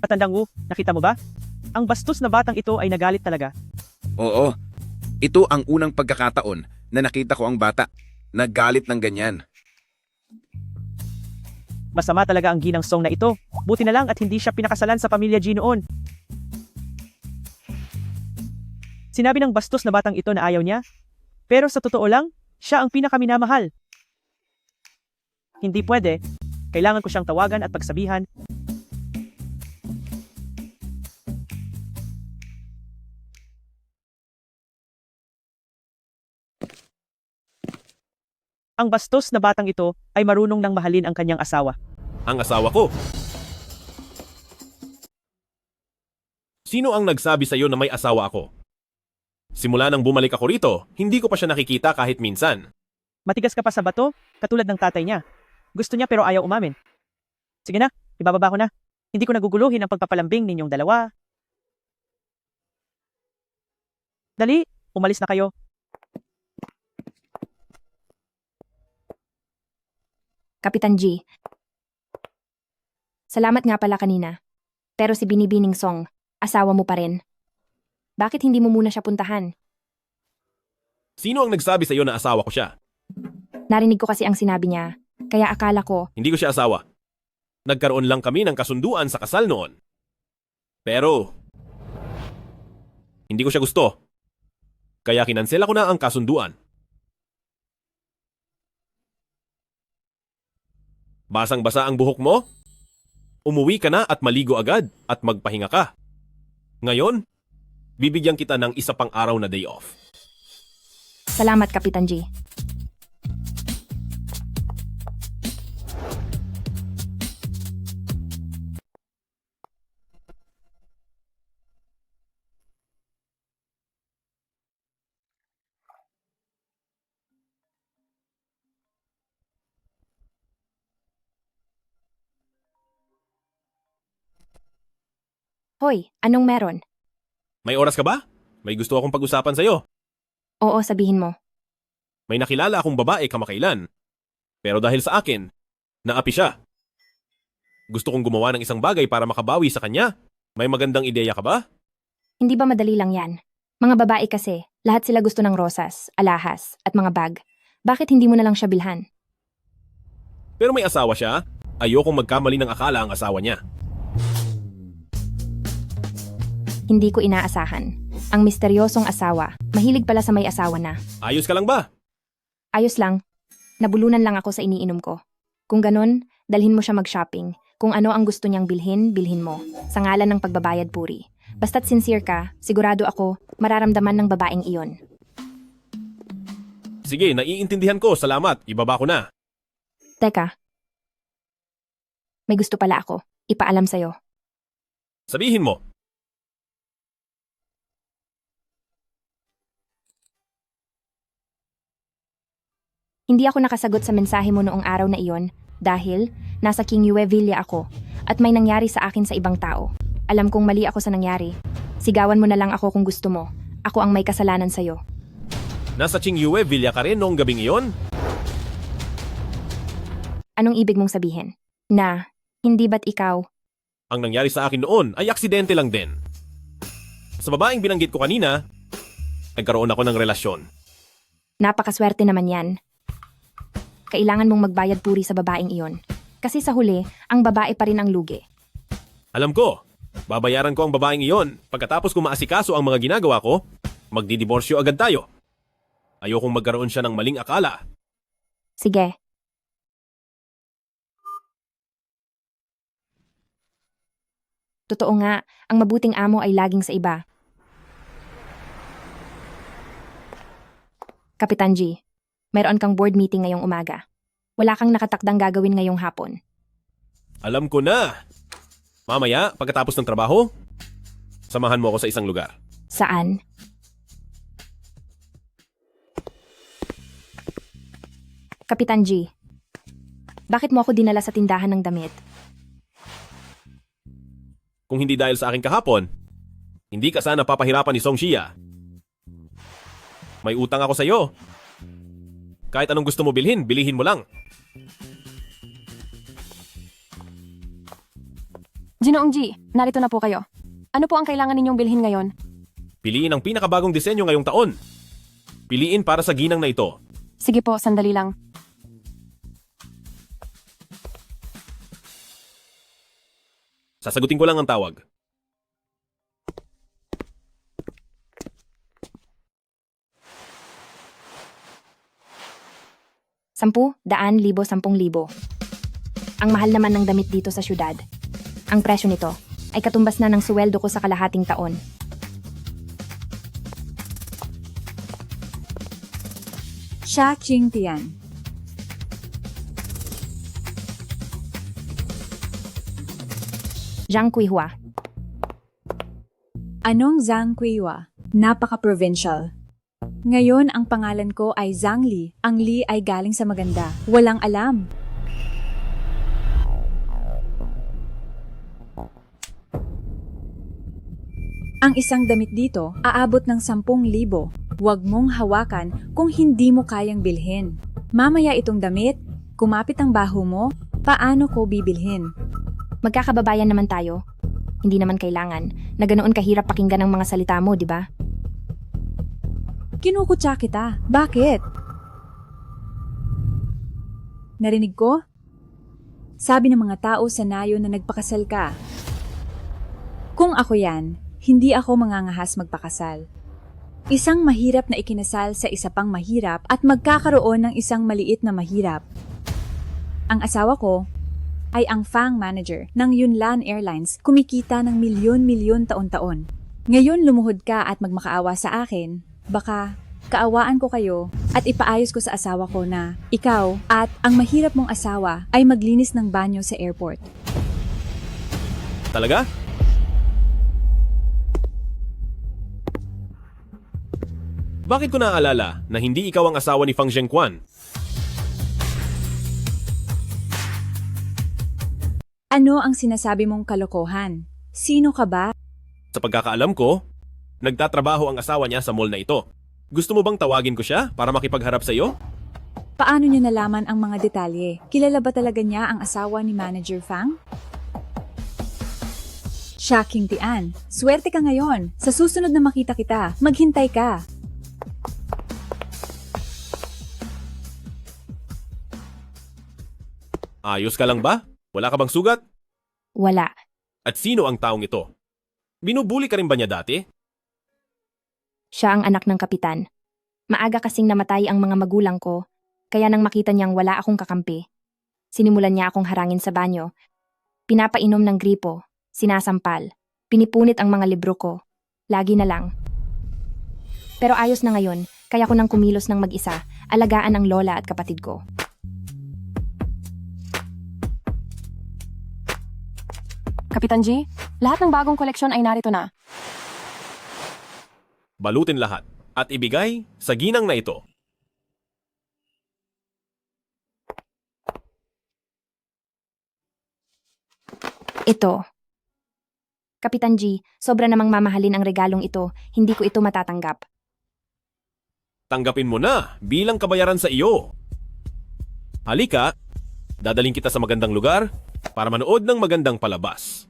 Patandang Wu, nakita mo ba? Ang bastos na batang ito ay nagalit talaga. Oo. Ito ang unang pagkakataon na nakita ko ang bata. Naggalit ng ganyan. Masama talaga ang ginang Song na ito. Buti na lang at hindi siya pinakasalan sa pamilya G noon. Sinabi ng bastos na batang ito na ayaw niya. Pero sa totoo lang, siya ang pinakaminamahal. Hindi pwede. Kailangan ko siyang tawagan at pagsabihan. Ang bastos na batang ito ay marunong nang mahalin ang kanyang asawa. Ang asawa ko. Sino ang nagsabi sa'yo na may asawa ako? Simula nang bumalik ako rito, hindi ko pa siya nakikita kahit minsan. Matigas ka pa sa bato, katulad ng tatay niya. Gusto niya pero ayaw umamin. Sige na, ibababa ko na. Hindi ko naguguluhin ang pagpapalambing ninyong dalawa. Dali, umalis na kayo. Kapitan G. Salamat nga pala kanina. Pero si Binibining Song, asawa mo pa rin. Bakit hindi mo muna siya puntahan? Sino ang nagsabi sa'yo na asawa ko siya? Narinig ko kasi ang sinabi niya, kaya akala ko, Hindi ko siya asawa. Nagkaroon lang kami ng kasunduan sa kasal noon. Pero, Hindi ko siya gusto. Kaya kinansela ko na ang kasunduan. Basang-basa ang buhok mo? Umuwi ka na at maligo agad at magpahinga ka. Ngayon, bibigyan kita ng isa pang araw na day off. Salamat, Kapitan G. Hoy, anong meron? May oras ka ba? May gusto akong pag-usapan sa'yo. Oo, sabihin mo. May nakilala akong babae kamakailan. Pero dahil sa akin, naapi siya. Gusto kong gumawa ng isang bagay para makabawi sa kanya. May magandang ideya ka ba? Hindi ba madali lang yan? Mga babae kasi, lahat sila gusto ng rosas, alahas, at mga bag. Bakit hindi mo na lang siya bilhan? Pero may asawa siya. Ayokong magkamali ng akala ang asawa niya. Hindi ko inaasahan. Ang misteryosong asawa, mahilig pala sa may asawa na. Ayos ka lang ba? Ayos lang. Nabulunan lang ako sa iniinom ko. Kung ganon, dalhin mo siya mag-shopping. Kung ano ang gusto niyang bilhin mo. Sa ngalan ng pagbabayad puri. Basta't sincere ka, sigurado ako, mararamdaman ng babaeng iyon. Sige, naiintindihan ko. Salamat. Ibaba ko na. Teka. May gusto pala ako. Ipaalam sa'yo. Sabihin mo. Hindi ako nakasagot sa mensahe mo noong araw na iyon dahil nasa King Yue Villa ako at may nangyari sa akin sa ibang tao. Alam kong mali ako sa nangyari. Sigawan mo na lang ako kung gusto mo. Ako ang may kasalanan sa'yo. Nasa King Yue Villa ka rin noong gabing iyon? Anong ibig mong sabihin? Na, hindi ba't ikaw? Ang nangyari sa akin noon ay aksidente lang din. Sa babaeng binanggit ko kanina, nagkaroon ako ng relasyon. Napakaswerte naman yan. Kailangan mong magbayad puri sa babaeng iyon. Kasi sa huli, ang babae pa rin ang lugi. Alam ko, babayaran ko ang babaeng iyon. Pagkatapos ko maasikaso ang mga ginagawa ko, magdidiborsyo agad tayo. Ayokong magkaroon siya ng maling akala. Sige. Totoo nga, ang mabuting amo ay laging sa iba. Kapitan G, mayroon kang board meeting ngayong umaga. Wala kang nakatakdang gagawin ngayong hapon. Alam ko na. Mamaya, pagkatapos ng trabaho, samahan mo ako sa isang lugar. Saan? Kapitan G, bakit mo ako dinala sa tindahan ng damit? Kung hindi dahil sa akin kahapon, hindi ka sana papahirapan ni Song Xia. May utang ako sa iyo. Kahit anong gusto mo bilhin, bilihin mo lang. Ginoong G, narito na po kayo. Ano po ang kailangan ninyong bilhin ngayon? Piliin ang pinakabagong disenyo ngayong taon. Piliin para sa ginang na ito. Sige po, sandali lang. Sasagutin ko lang ang tawag. Sampu, daan, libo, 10,000. Ang mahal naman ng damit dito sa syudad. Ang presyo nito ay katumbas na ng suweldo ko sa kalahating taon. Xia Qingtian. Zhang Kuihua. Anong Zhang Kuihua? Napaka-provincial. Ngayon, ang pangalan ko ay Zhang Li. Ang Li ay galing sa maganda. Walang alam. Ang isang damit dito, aabot ng 10,000. Huwag mong hawakan kung hindi mo kayang bilhin. Mamaya itong damit, kumapit ang baho mo, paano ko bibilhin? Magkakababayan naman tayo. Hindi naman kailangan na ganoon kahirap pakinggan ang mga salita mo, di ba? Kinukutsa kita. Bakit? Narinig ko? Sabi ng mga tao sa nayo na nagpakasal ka. Kung ako yan, hindi ako mangangahas magpakasal. Isang mahirap na ikinasal sa isa pang mahirap at magkakaroon ng isang maliit na mahirap. Ang asawa ko ay ang FANG manager ng Yunnan Airlines, kumikita ng milyon-milyon taon-taon. Ngayon lumuhod ka at magmakaawa sa akin, baka kaawaan ko kayo at ipaayos ko sa asawa ko na ikaw at ang mahirap mong asawa ay maglinis ng banyo sa airport. Talaga? Bakit ko naaalala na hindi ikaw ang asawa ni Fang Zhengquan? Ano ang sinasabi mong kalokohan? Sino ka ba? Sa pagkakaalam ko, nagtatrabaho ang asawa niya sa mall na ito. Gusto mo bang tawagin ko siya para makipagharap sa iyo? Paano niya nalaman ang mga detalye? Kilala ba talaga niya ang asawa ni Manager Fang? Siya, King Tian. Swerte ka ngayon. Sa susunod na makita kita, maghintay ka. Ayos ka lang ba? Wala ka bang sugat? Wala. At sino ang taong ito? Binubuli ka rin ba niya dati? Siya ang anak ng kapitan. Maaga kasing namatay ang mga magulang ko, kaya nang makita niyang wala akong kakampi, sinimulan niya akong harangin sa banyo. Pinapainom ng gripo, sinasampal, pinipunit ang mga libro ko. Lagi na lang. Pero ayos na ngayon, kaya ko nang kumilos ng mag-isa, alagaan ang lola at kapatid ko. Kapitan G, lahat ng bagong koleksyon ay narito na. Balutin lahat at ibigay sa ginang na ito. Ito. Kapitan G, sobra namang mamahalin ang regalong ito, hindi ko ito matatanggap. Tanggapin mo na bilang kabayaran sa iyo. Halika, dadaling kita sa magandang lugar para manood ng magandang palabas.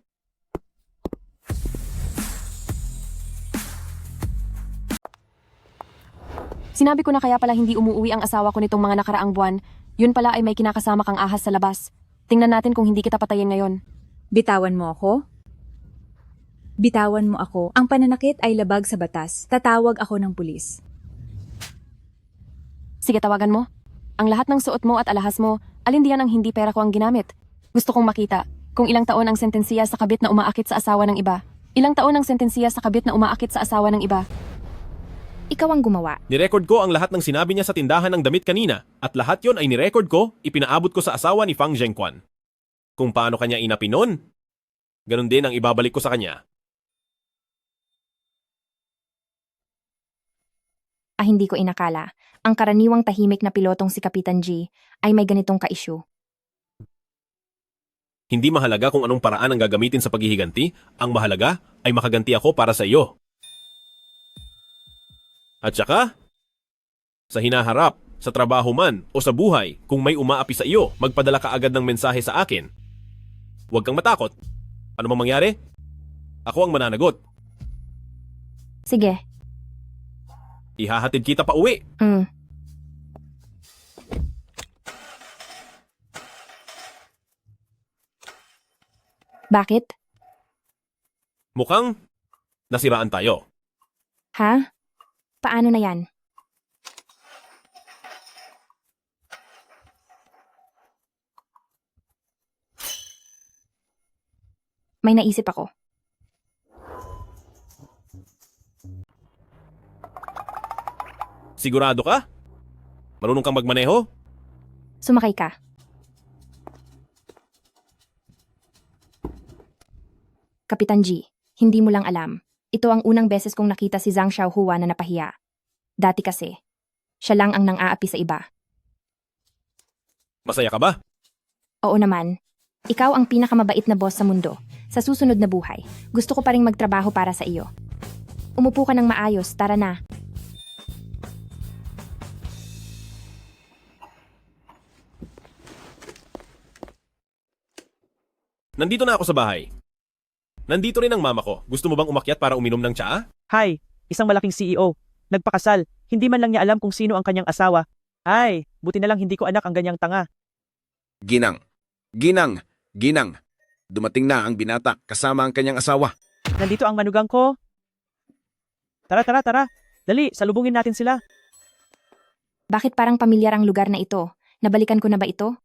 Sinabi ko na kaya pala hindi umuwi ang asawa ko nitong mga nakaraang buwan. Yun pala ay may kinakasama kang ahas sa labas. Tingnan natin kung hindi kita patayin ngayon. Bitawan mo ako? Bitawan mo ako. Ang pananakit ay labag sa batas. Tatawag ako ng pulis. Sige, tawagan mo. Ang lahat ng suot mo at alahas mo, alin diyan ang hindi pera ko ang ginamit? Gusto kong makita kung ilang taon ang sentensiya sa kabit na umaakit sa asawa ng iba. Ilang taon ang sentensiya sa kabit na umaakit sa asawa ng iba. Ikaw ang gumawa. Nirecord ko ang lahat ng sinabi niya sa tindahan ng damit kanina at lahat yon ay nirecord ko, ipinaabot ko sa asawa ni Fang Zhengquan. Kung paano kanya inapinon, ganun din ang ibabalik ko sa kanya. Hindi ko inakala. Ang karaniwang tahimik na pilotong si Kapitan G ay may ganitong ka-issue. Hindi mahalaga kung anong paraan ang gagamitin sa paghihiganti, ang mahalaga ay makaganti ako para sa iyo. At saka, sa hinaharap, sa trabaho man o sa buhay, kung may umaapi sa iyo, magpadala ka agad ng mensahe sa akin. Huwag kang matakot. Ano mang mangyari? Ako ang mananagot. Sige. Ihahatid kita pa uwi. Bakit? Mukhang nasiraan tayo. Ha? Paano na yan? May naisip ako. Sigurado ka? Marunong kang magmaneho? Sumakay ka. Kapitan G, hindi mo lang alam. Ito ang unang beses kong nakita si Zhang Xiaohua na napahiya. Dati kasi, siya lang ang nang-aapi sa iba. Masaya ka ba? Oo naman. Ikaw ang pinakamabait na boss sa mundo. Sa susunod na buhay, gusto ko pa ring magtrabaho para sa iyo. Umupo ka ng maayos, tara na. Nandito na ako sa bahay. Nandito rin ang mama ko. Gusto mo bang umakyat para uminom ng tsaa? Hi, isang malaking CEO. Nagpakasal, hindi man lang niya alam kung sino ang kanyang asawa. Ay, buti na lang hindi ko anak ang ganyang tanga. Ginang. Ginang. Ginang. Dumating na ang binata kasama ang kanyang asawa. Nandito ang manugang ko. Tara. Dali, salubungin natin sila. Bakit parang pamilyar ang lugar na ito? Nabalikan ko na ba ito?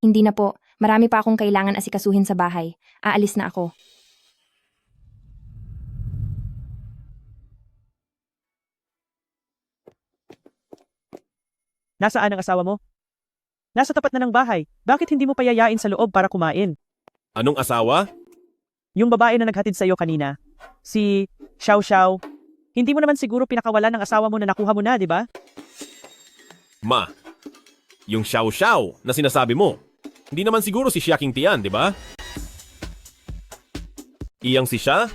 Hindi na po. Marami pa akong kailangan asikasuhin sa bahay. Aalis na ako. Nasaan ang asawa mo? Nasa tapat na ng bahay. Bakit hindi mo payayain sa loob para kumain? Anong asawa? Yung babae na naghatid sa iyo kanina. Si Xiao Xiao. Hindi mo naman siguro pinakawalan ng asawa mo na nakuha mo na, di ba? Ma, yung Xiao Xiao na sinasabi mo, hindi naman siguro si Xia Qingtian, di ba? Iyang si Xia?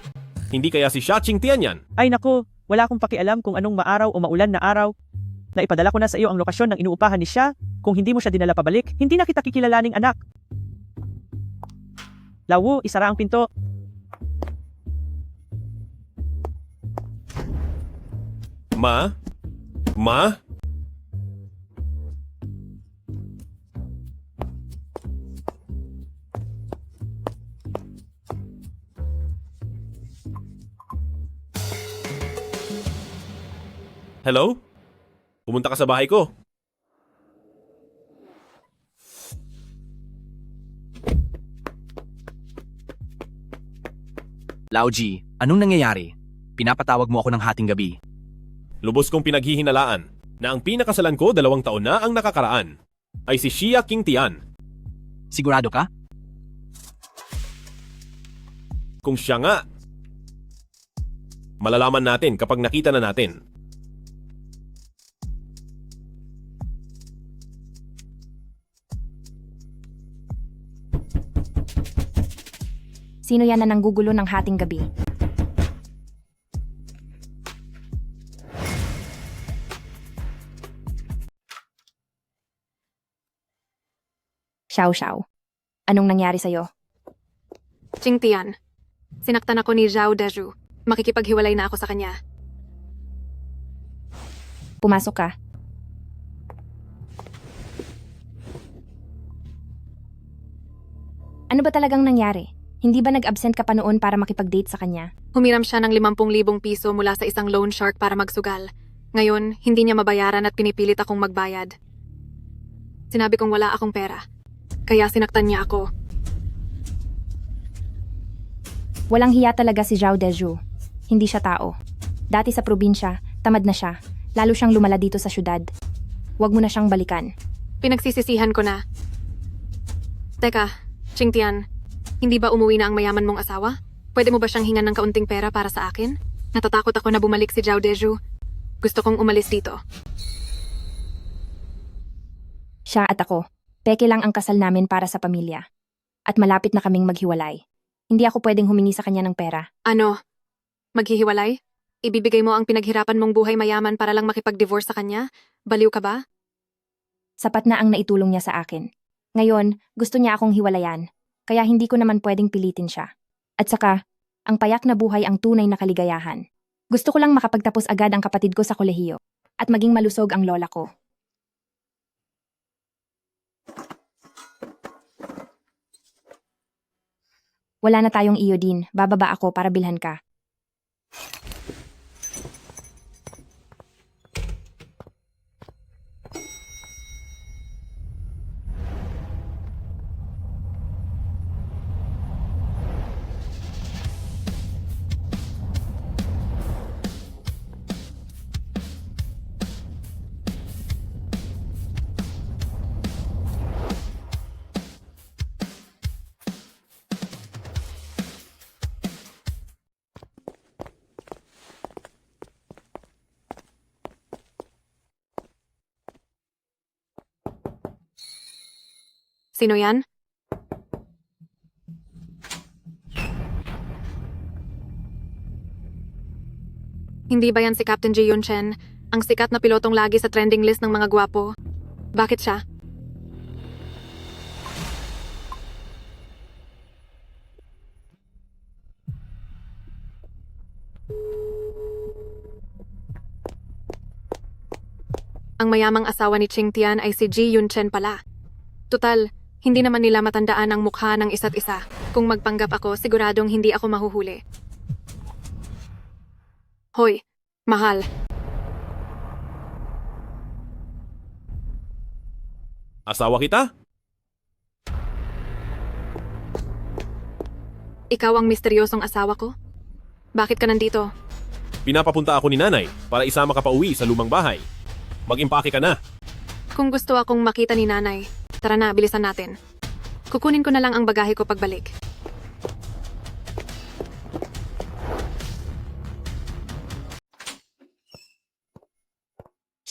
Hindi kaya si Xia Qingtian yan? Ay nako, wala akong pakialam kung anong maaraw o maulan na araw. Naipadala ko na sa iyo ang lokasyon ng inuupahan ni Xia. Kung hindi mo siya dinala pabalik, hindi na kita kikilalaning anak. Lawu, isara ang pinto. Ma? Ma? Hello? Pumunta ka sa bahay ko. Lauji, anong nangyayari? Pinapatawag mo ako ng hating gabi. Lubos kong pinaghihinalaan na ang pinakasalan ko 2 taon na ang nakakaraan ay si Xia Qingtian. Sigurado ka? Kung siya nga, malalaman natin kapag nakita na natin. Sino yan na nanggugulo ng hating gabi? Xiao Xiao. Anong nangyari sa'yo? Qingtian, sinaktan ako ni Zhao Deju. Makikipaghiwalay na ako sa kanya. Pumasok ka. Ano ba talagang nangyari? Hindi ba nag-absent ka pa noon para makipag-date sa kanya? Humiram siya ng 50,000 piso mula sa isang loan shark para magsugal. Ngayon, hindi niya mabayaran at pinipilit akong magbayad. Sinabi kong wala akong pera. Kaya sinaktan niya ako. Walang hiya talaga si Zhao Deju. Hindi siya tao. Dati sa probinsya, tamad na siya. Lalo siyang lumala dito sa syudad. Huwag mo na siyang balikan. Pinagsisisihan ko na. Teka, Qingtian, hindi ba umuwi na ang mayaman mong asawa? Pwede mo ba siyang hingan ng kaunting pera para sa akin? Natatakot ako na bumalik si Zhao Deju. Gusto kong umalis dito. Siya at ako. Peke lang ang kasal namin para sa pamilya. At malapit na kaming maghiwalay. Hindi ako pwedeng humingi sa kanya ng pera. Ano? Maghihiwalay? Ibibigay mo ang pinaghirapan mong buhay mayaman para lang makipag-divorce sa kanya? Baliw ka ba? Sapat na ang naitulong niya sa akin. Ngayon, gusto niya akong hiwalayan. Kaya hindi ko naman pwedeng pilitin siya. At saka, ang payak na buhay ang tunay na kaligayahan. Gusto ko lang makapagtapos agad ang kapatid ko sa kolehiyo. At maging malusog ang lola ko. Wala na tayong iyo din. Bababa ako para bilhan ka. Sino yan? Hindi ba yan si Captain Ji Yunchen, ang sikat na pilotong lagi sa trending list ng mga gwapo? Bakit siya? Ang mayamang asawa ni Qingtian ay si Ji Yunchen pala. Tutal, hindi naman nila matandaan ang mukha ng isa't isa. Kung magpanggap ako, siguradong hindi ako mahuhuli. Hoy, mahal. Asawa kita? Ikaw ang misteryosong asawa ko? Bakit ka nandito? Pinapapunta ako ni nanay para isama ka pa uwi sa lumang bahay. Mag-impake ka na. Kung gusto akong makita ni nanay, tara na, bilisan natin. Kukunin ko na lang ang bagahe ko pagbalik.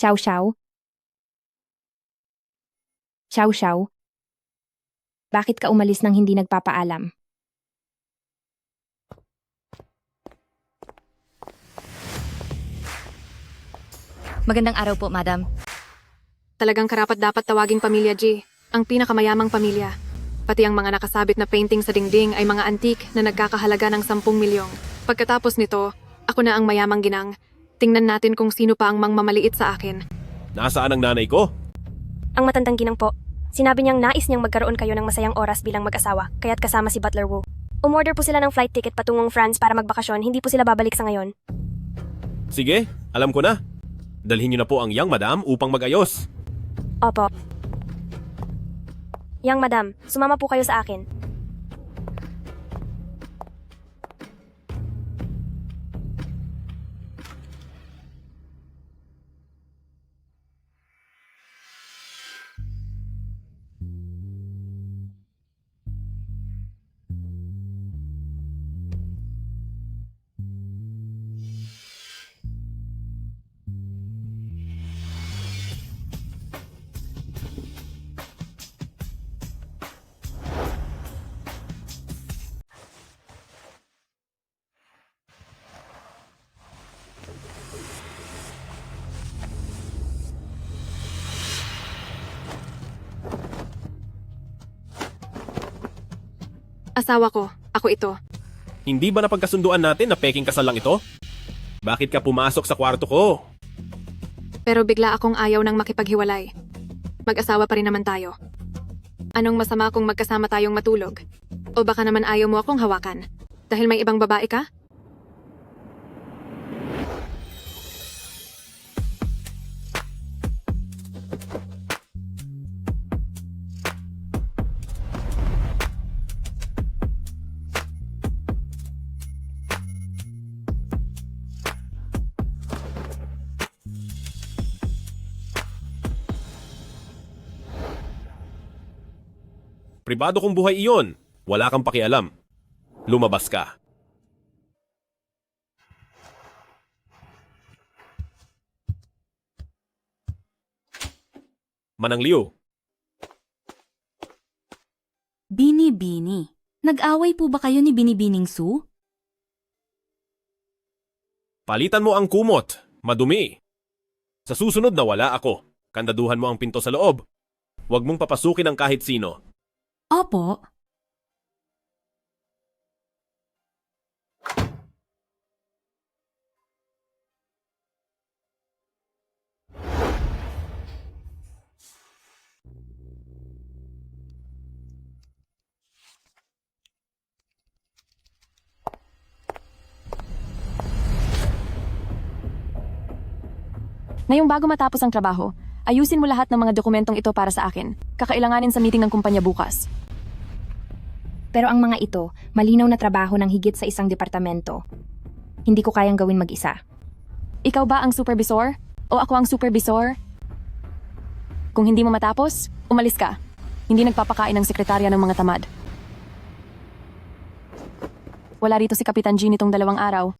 Xiao Xiao? Xiao Xiao? Bakit ka umalis nang hindi nagpapaalam? Magandang araw po, madam. Talagang karapat-dapat tawaging pamilya G, ang pinakamayamang pamilya. Pati ang mga nakasabit na painting sa dingding ay mga antik na nagkakahalaga ng 10 milyong. Pagkatapos nito, ako na ang mayamang ginang. Tingnan natin kung sino pa ang mangmamaliit sa akin. Nasaan ang nanay ko? Ang matandang ginang po. Sinabi niyang nais niyang magkaroon kayo ng masayang oras bilang mag-asawa, kaya't kasama si Butler Wu. Umorder po sila ng flight ticket patungong France para magbakasyon, hindi po sila babalik sa ngayon. Sige, alam ko na. Dalhin niyo na po ang young madam upang mag-ayos. Opo. Yang madam, sumama po kayo sa akin. Asawa ko, ako ito. Hindi ba napagkasunduan natin na peking kasal lang ito? Bakit ka pumasok sa kwarto ko? Pero bigla akong ayaw ng makipaghiwalay. Mag-asawa pa rin naman tayo. Anong masama kung magkasama tayong matulog? O baka naman ayaw mo akong hawakan? Dahil may ibang babae ka? Pribado kong buhay iyon. Wala kang pakialam. Lumabas ka. Manang Liu, Bini-Bini. Nag-away po ba kayo ni Bini-Bining Su? palitan mo ang kumot. Madumi. Sa susunod na wala ako. Kandaduhan mo ang pinto sa loob. Huwag mong papasukin ang kahit sino. Opo. Ngayong bago matapos ang trabaho, ayusin mo lahat ng mga dokumentong ito para sa akin. Kakailanganin sa meeting ng kumpanya bukas. Pero ang mga ito, malinaw na trabaho ng higit sa isang departamento. Hindi ko kayang gawin mag-isa. Ikaw ba ang supervisor? O ako ang supervisor? Kung hindi mo matapos, umalis ka. Hindi nagpapakain ng sekretarya ng mga tamad. Wala rito si Kapitan G nitong 2 araw.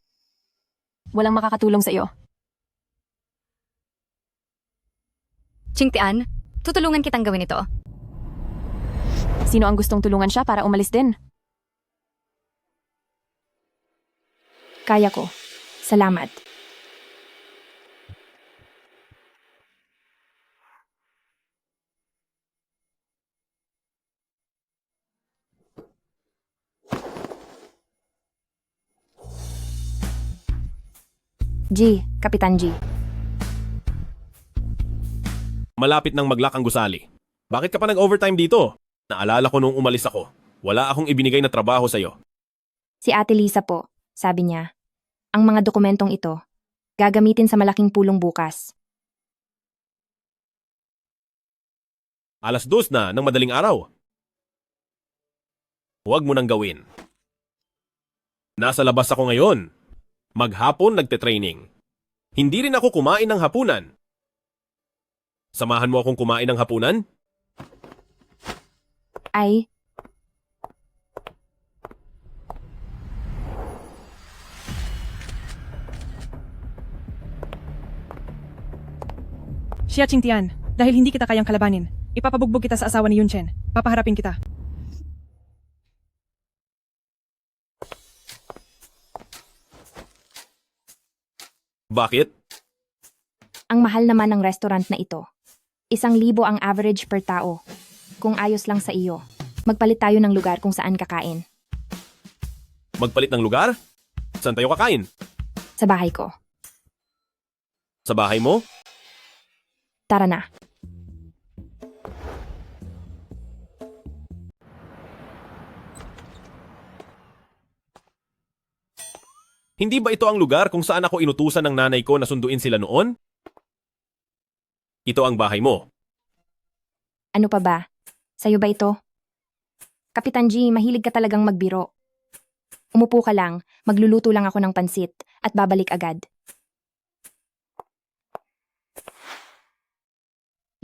Walang makakatulong sa iyo. Qingtian, tutulungan kitang gawin ito. Sino ang gustong tulungan siya para umalis din? Kaya ko. Salamat. G, Kapitan G. Malapit nang maglak ang gusali. Bakit ka pa nag-overtime dito? Naalala ko nung umalis ako. Wala akong ibinigay na trabaho sa'yo. Si Ate Lisa po, sabi niya. Ang mga dokumentong ito, Gagamitin sa malaking pulong bukas. 2:00 na ng madaling araw. Huwag mo nang gawin. Nasa labas ako ngayon. Maghapon nagte-training. Hindi rin ako kumain ng hapunan. Samahan mo akong kumain ng hapunan? Ay, Xia Qingtian, dahil hindi kita kayang kalabanin, ipapabugbog kita sa asawa ni Yunchen. Papaharapin kita. Bakit? ang mahal naman ng restaurant na ito. 1,000 ang average per tao. Kung ayos lang sa iyo, magpalit tayo ng lugar kung saan kakain. Magpalit ng lugar? Saan tayo kakain? Sa bahay ko. Sa bahay mo? Tara na. Hindi ba ito ang lugar kung saan ako inutusan ng nanay ko na sunduin sila noon? Ito ang bahay mo. Ano pa ba? Sa'yo ba ito? Kapitan G, mahilig ka talagang magbiro. Umupo ka lang, magluluto lang ako ng pansit, at babalik agad.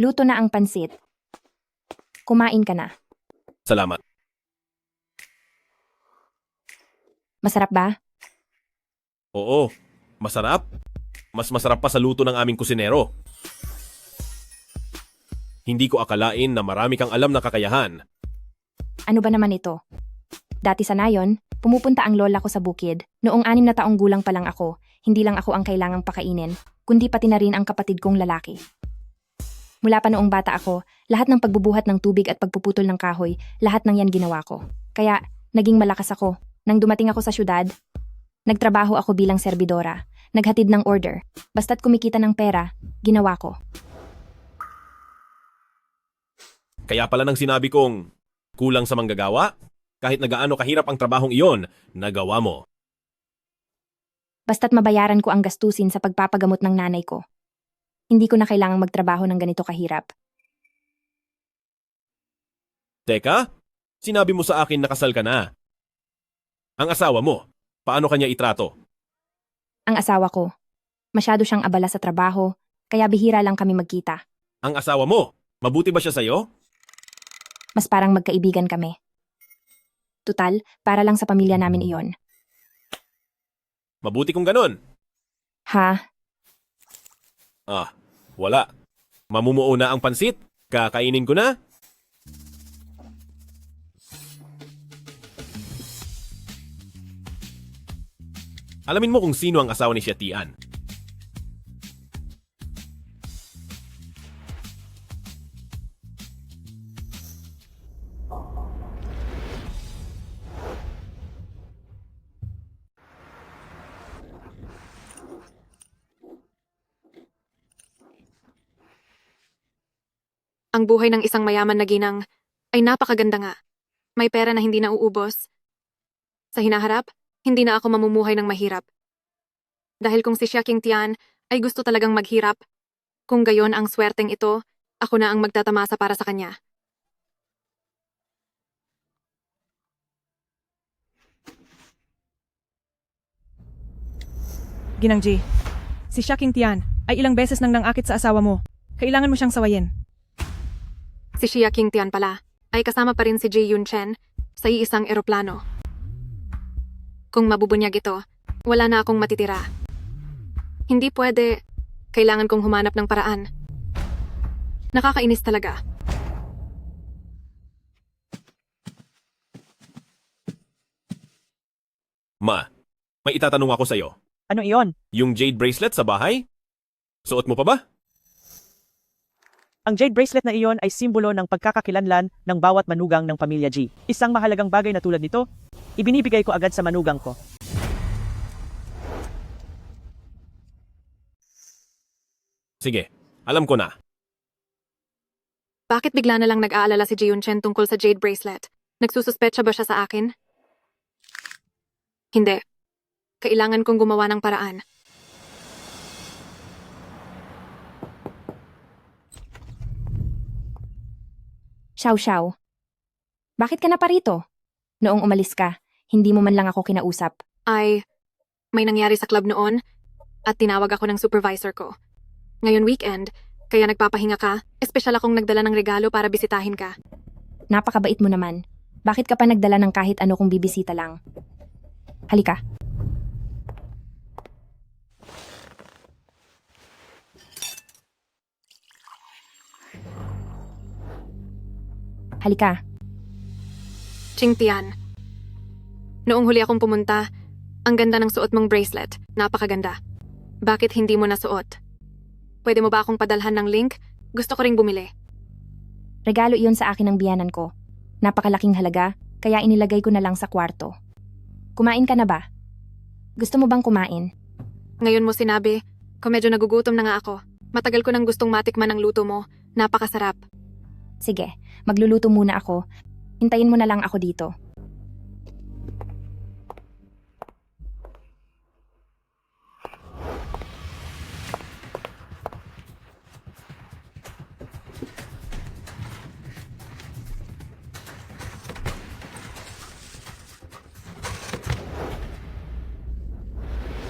Luto na ang pansit. Kumain ka na. Salamat. Masarap ba? Oo, masarap. Mas masarap pa sa luto ng aming kusinero. Hindi ko akalain na marami kang alam na kakayahan. Ano ba naman ito? Dati sa nayon, pumupunta ang lola ko sa bukid. Noong 6 na taong gulang pa lang ako, hindi lang ako ang kailangang pakainin, kundi pati na rin ang kapatid kong lalaki. Mula pa noong bata ako, lahat ng pagbubuhat ng tubig at pagpuputol ng kahoy, lahat ng yan ginawa ko. Kaya, naging malakas ako. Nang dumating ako sa syudad, nagtrabaho ako bilang serbidora, naghatid ng order, basta't kumikita ng pera, ginawa ko. Kaya pala nang sinabi kong kulang sa manggagawa, kahit na gaano kahirap ang trabahong iyon, nagawa mo. Basta't mabayaran ko ang gastusin sa pagpapagamot ng nanay ko. Hindi ko na kailangang magtrabaho ng ganito kahirap. Teka, sinabi mo sa akin na kasal ka na. Ang asawa mo, paano kanya itrato? Ang asawa ko, masyado siyang abala sa trabaho, kaya bihira lang kami magkita. Ang asawa mo, mabuti ba siya sa'yo? Mas parang magkaibigan kami. Tutal, para lang sa pamilya namin iyon. Mabuti kung ganon. Ha? Ah, wala. Mamumuo na ang pansit. Kakainin ko na. Alamin mo kung sino ang asawa ni Xia Tian. Ang buhay ng isang mayaman na ginang ay napakaganda nga. May pera na hindi nauubos. Sa hinaharap, hindi na ako mamumuhay ng mahirap. Dahil kung si Xia Qingtian ay gusto talagang maghirap, kung gayon ang swerteng ito, ako na ang magtatamasa para sa kanya. Ginang G, si Xia Qingtian ay ilang beses nang nangakit sa asawa mo. Kailangan mo siyang sawayin. Si Xia Qingtian pala ay kasama pa rin si Ji Yunchen sa iisang eroplano. Kung mabubunyag ito, wala na akong matitira. Hindi pwede. Kailangan kong humanap ng paraan. Nakakainis talaga. Ma, may itatanong ako sa'yo. Ano iyon? Yung jade bracelet sa bahay? Suot mo pa ba? Ang jade bracelet na iyon ay simbolo ng pagkakakilanlan ng bawat manugang ng pamilya G. Isang mahalagang bagay na tulad nito, ibinibigay ko agad sa manugang ko. Sige, alam ko na. Bakit bigla na lang nag-aalala si Ji Yunchen tungkol sa jade bracelet? Nagsususpetsa ba siya sa akin? Hindi. Kailangan kong gumawa ng paraan. Xiao. Bakit ka na pa rito? Noong umalis ka, hindi mo man lang ako kinausap. May nangyari sa club noon at tinawag ako ng supervisor ko. Ngayon weekend, kaya nagpapahinga ka, espesyal akong nagdala ng regalo para bisitahin ka. Napakabait mo naman. Bakit ka pa nagdala ng kahit ano kung bibisita lang? Halika. Halika. Qingtian. Noong huli akong pumunta, ang ganda ng suot mong bracelet. Napakaganda. Bakit hindi mo nasuot? Pwede mo ba akong padalhan ng link? Gusto ko ring bumili. Regalo iyon sa akin ng biyanan ko. Napakalaking halaga, kaya inilagay ko na lang sa kwarto. Kumain ka na ba? Gusto mo bang kumain? Ngayon mo sinabi, kung medyo nagugutom na nga ako. Matagal ko nang gustong matikman ang luto mo. Napakasarap. Sige, magluluto muna ako. Hintayin mo na lang ako dito.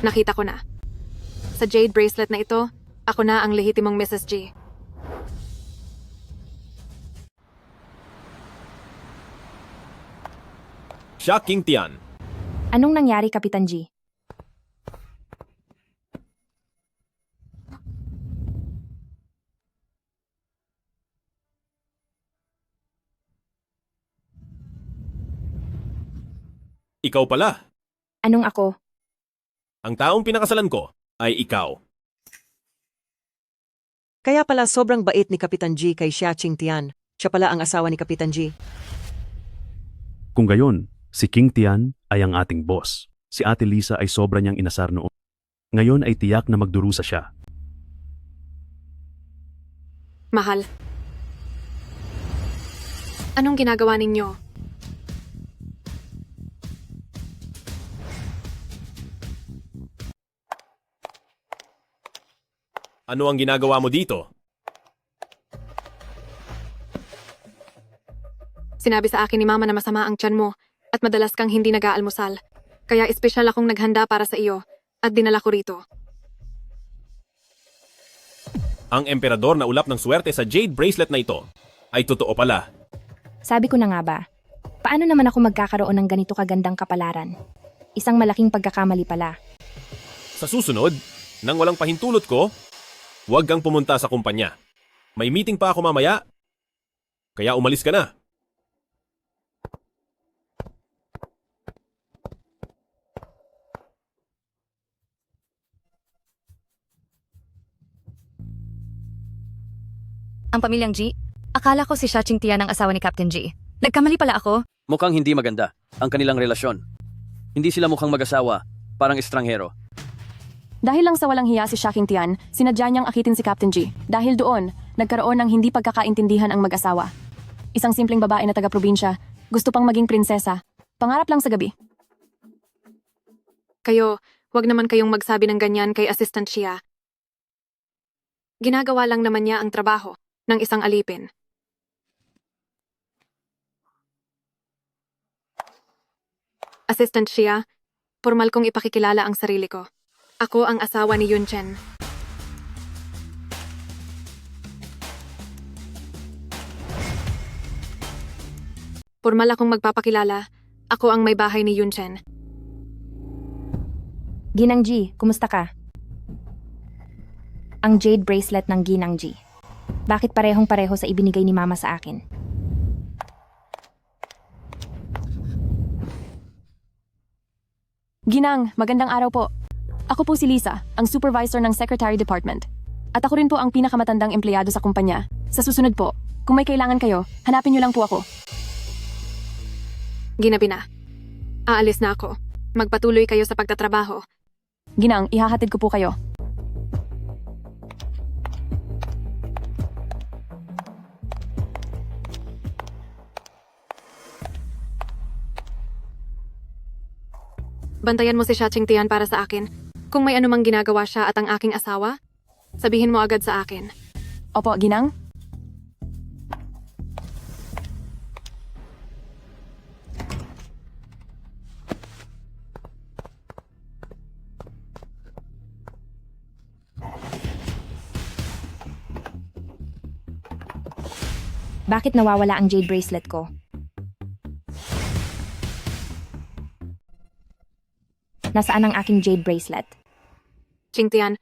Nakita ko na. Sa jade bracelet na ito, ako na ang lehitimong Mrs. G. Siya, Qingtian. Anong nangyari, Kapitan G? Ikaw pala. Anong ako? Ang taong pinakasalan ko ay ikaw. Kaya pala sobrang bait ni Kapitan G kay Xia Qingtian. Siya pala ang asawa ni Kapitan G. Kung gayon, si King Tian ay ang ating boss. Si Ate Lisa ay sobra niyang inasar noon. Ngayon ay tiyak na magdurusa siya. Mahal. Anong ginagawa ninyo? Ano ang ginagawa mo dito? Sinabi sa akin ni Mama na masama ang tiyan mo at madalas kang hindi nag-aalmusal. Kaya espesyal akong naghanda para sa iyo at dinala ko rito. Ang emperador na ulap ng swerte sa jade bracelet na ito ay totoo pala. Sabi ko na nga ba, paano naman ako magkakaroon ng ganito kagandang kapalaran? Isang malaking pagkakamali pala. Sa susunod, nang walang pahintulot ko, huwag kang pumunta sa kumpanya. May meeting pa ako mamaya, kaya umalis ka na. Ang pamilyang G, akala ko si Xia Qingtian ang asawa ni Captain G. Nagkamali pala ako. Mukhang hindi maganda ang kanilang relasyon. Hindi sila mukhang mag-asawa, parang estranghero. Dahil lang sa walang hiya si Xia Qingtian, sinadya niyang akitin si Captain G. Dahil doon, nagkaroon ng hindi pagkakaintindihan ang mag-asawa. Isang simpleng babae na taga-probinsya, gusto pang maging prinsesa. Pangarap lang sa gabi. Kayo, wag naman kayong magsabi ng ganyan kay Assistant Xia. Ginagawa lang naman niya ang trabaho ng isang alipin. Assistant Xia, formal kong ipakikilala ang sarili ko. Ako ang asawa ni Yun Chen. Formal akong magpapakilala. Ako ang may bahay ni Yun Chen. Ginang G, kumusta ka? Ang jade bracelet ng Ginang G. Bakit parehong-pareho sa ibinigay ni Mama sa akin? Ginang, magandang araw po. Ako po si Lisa, ang supervisor ng Secretary Department. At ako rin po ang pinakamatandang empleyado sa kumpanya. Sa susunod po, kung may kailangan kayo, hanapin niyo lang po ako. Ginabi na. Aalis na ako. Magpatuloy kayo sa pagtatrabaho. Ginang, ihahatid ko po kayo. Bantayan mo si Xia Qingtian para sa akin. Kung may anumang ginagawa siya at ang aking asawa, sabihin mo agad sa akin. Opo, Ginang. Bakit nawawala ang jade bracelet ko? Nasaan ang aking jade bracelet? Qingtian,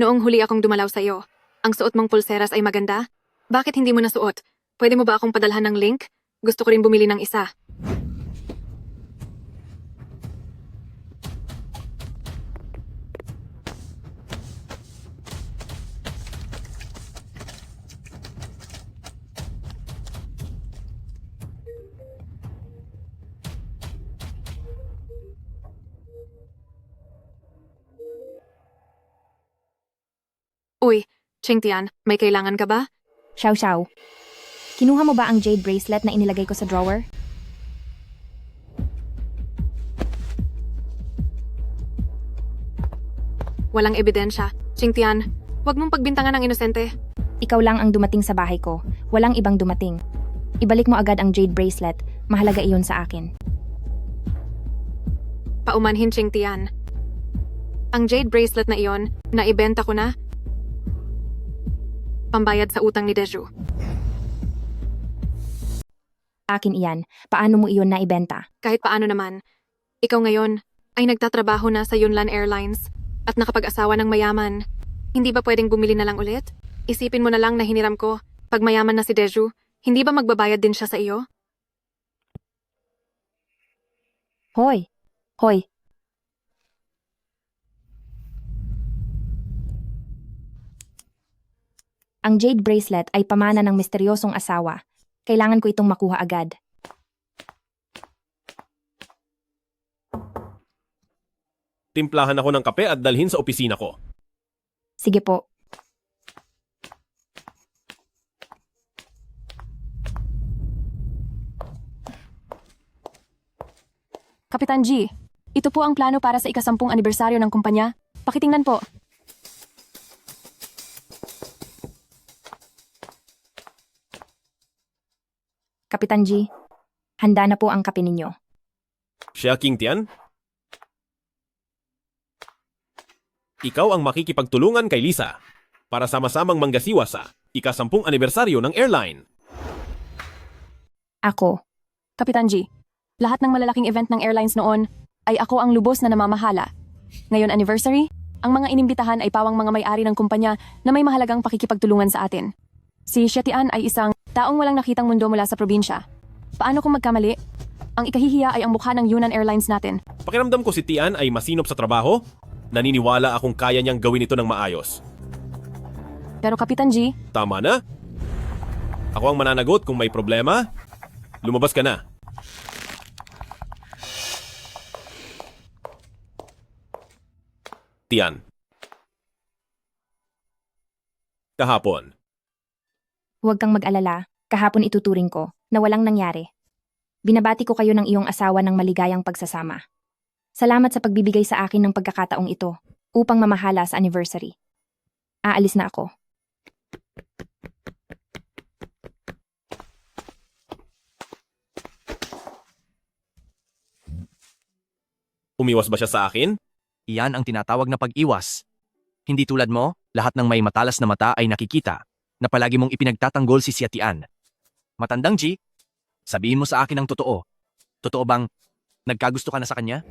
noong huli akong dumalaw sa iyo, ang suot mong pulseras ay maganda? Bakit hindi mo nasuot? Pwede mo ba akong padalhan ng link? Gusto ko rin bumili ng isa. Uy, Qingtian, may kailangan ka ba? Xiao Xiao, kinuha mo ba ang jade bracelet na inilagay ko sa drawer? Walang ebidensya. Qingtian, huwag mong pagbintangan ng inosente. Ikaw lang ang dumating sa bahay ko. Walang ibang dumating. Ibalik mo agad ang jade bracelet. Mahalaga iyon sa akin. Paumanhin, Qingtian. Ang jade bracelet na iyon, naibenta ko na. Pambayad sa utang ni Deju. Akin iyan. Paano mo iyon naibenta? Kahit paano naman, ikaw ngayon ay nagtatrabaho na sa Yunlan Airlines at nakapag-asawa ng mayaman. Hindi ba pwedeng bumili na lang ulit? Isipin mo na lang na hiniram ko. Pag mayaman na si Deju, hindi ba magbabayad din siya sa iyo? Hoy! Hoy! Ang jade bracelet ay pamana ng misteryosong asawa. Kailangan ko itong makuha agad. Timplahan ako ng kape at dalhin sa opisina ko. Sige po. Kapitan G, ito po ang plano para sa ika-10 anibersaryo ng kumpanya. Pakitingnan po. Kapitan G, handa na po ang kape ninyo. Siya, Qingtian? Ikaw ang makikipagtulungan kay Lisa para sama-samang manggasiwa sa ika-10 anibersaryo ng airline. Ako. Kapitan G, lahat ng malalaking event ng airlines noon ay ako ang lubos na namamahala. Ngayon anniversary, ang mga inimbitahan ay pawang mga may-ari ng kumpanya na may mahalagang pakikipagtulungan sa atin. Si Xietian ay isang taong walang nakitang mundo mula sa probinsya. Paano kung magkamali? Ang ikahihiya ay ang mukha ng Yunnan Airlines natin. Pakiramdam ko si Tian ay masinop sa trabaho. Naniniwala akong kaya niyang gawin ito ng maayos. Pero Kapitan G, Tama na. Ako ang mananagot kung may problema. Lumabas ka na. Tian. Kahapon. Huwag kang mag-alala. Kahapon ituturing ko na walang nangyari. Binabati ko kayo ng iyong asawa ng maligayang pagsasama. Salamat sa pagbibigay sa akin ng pagkakataong ito upang mamahala sa anniversary. Aalis na ako. Umiwas ba siya sa akin? Iyan ang tinatawag na pag-iwas. Hindi tulad mo, lahat ng may matalas na mata ay nakikita na palagi mong ipinagtatanggol si Xietian. Matandang G, sabihin mo sa akin ang totoo. Totoo bang nagkagusto ka na sa kanya?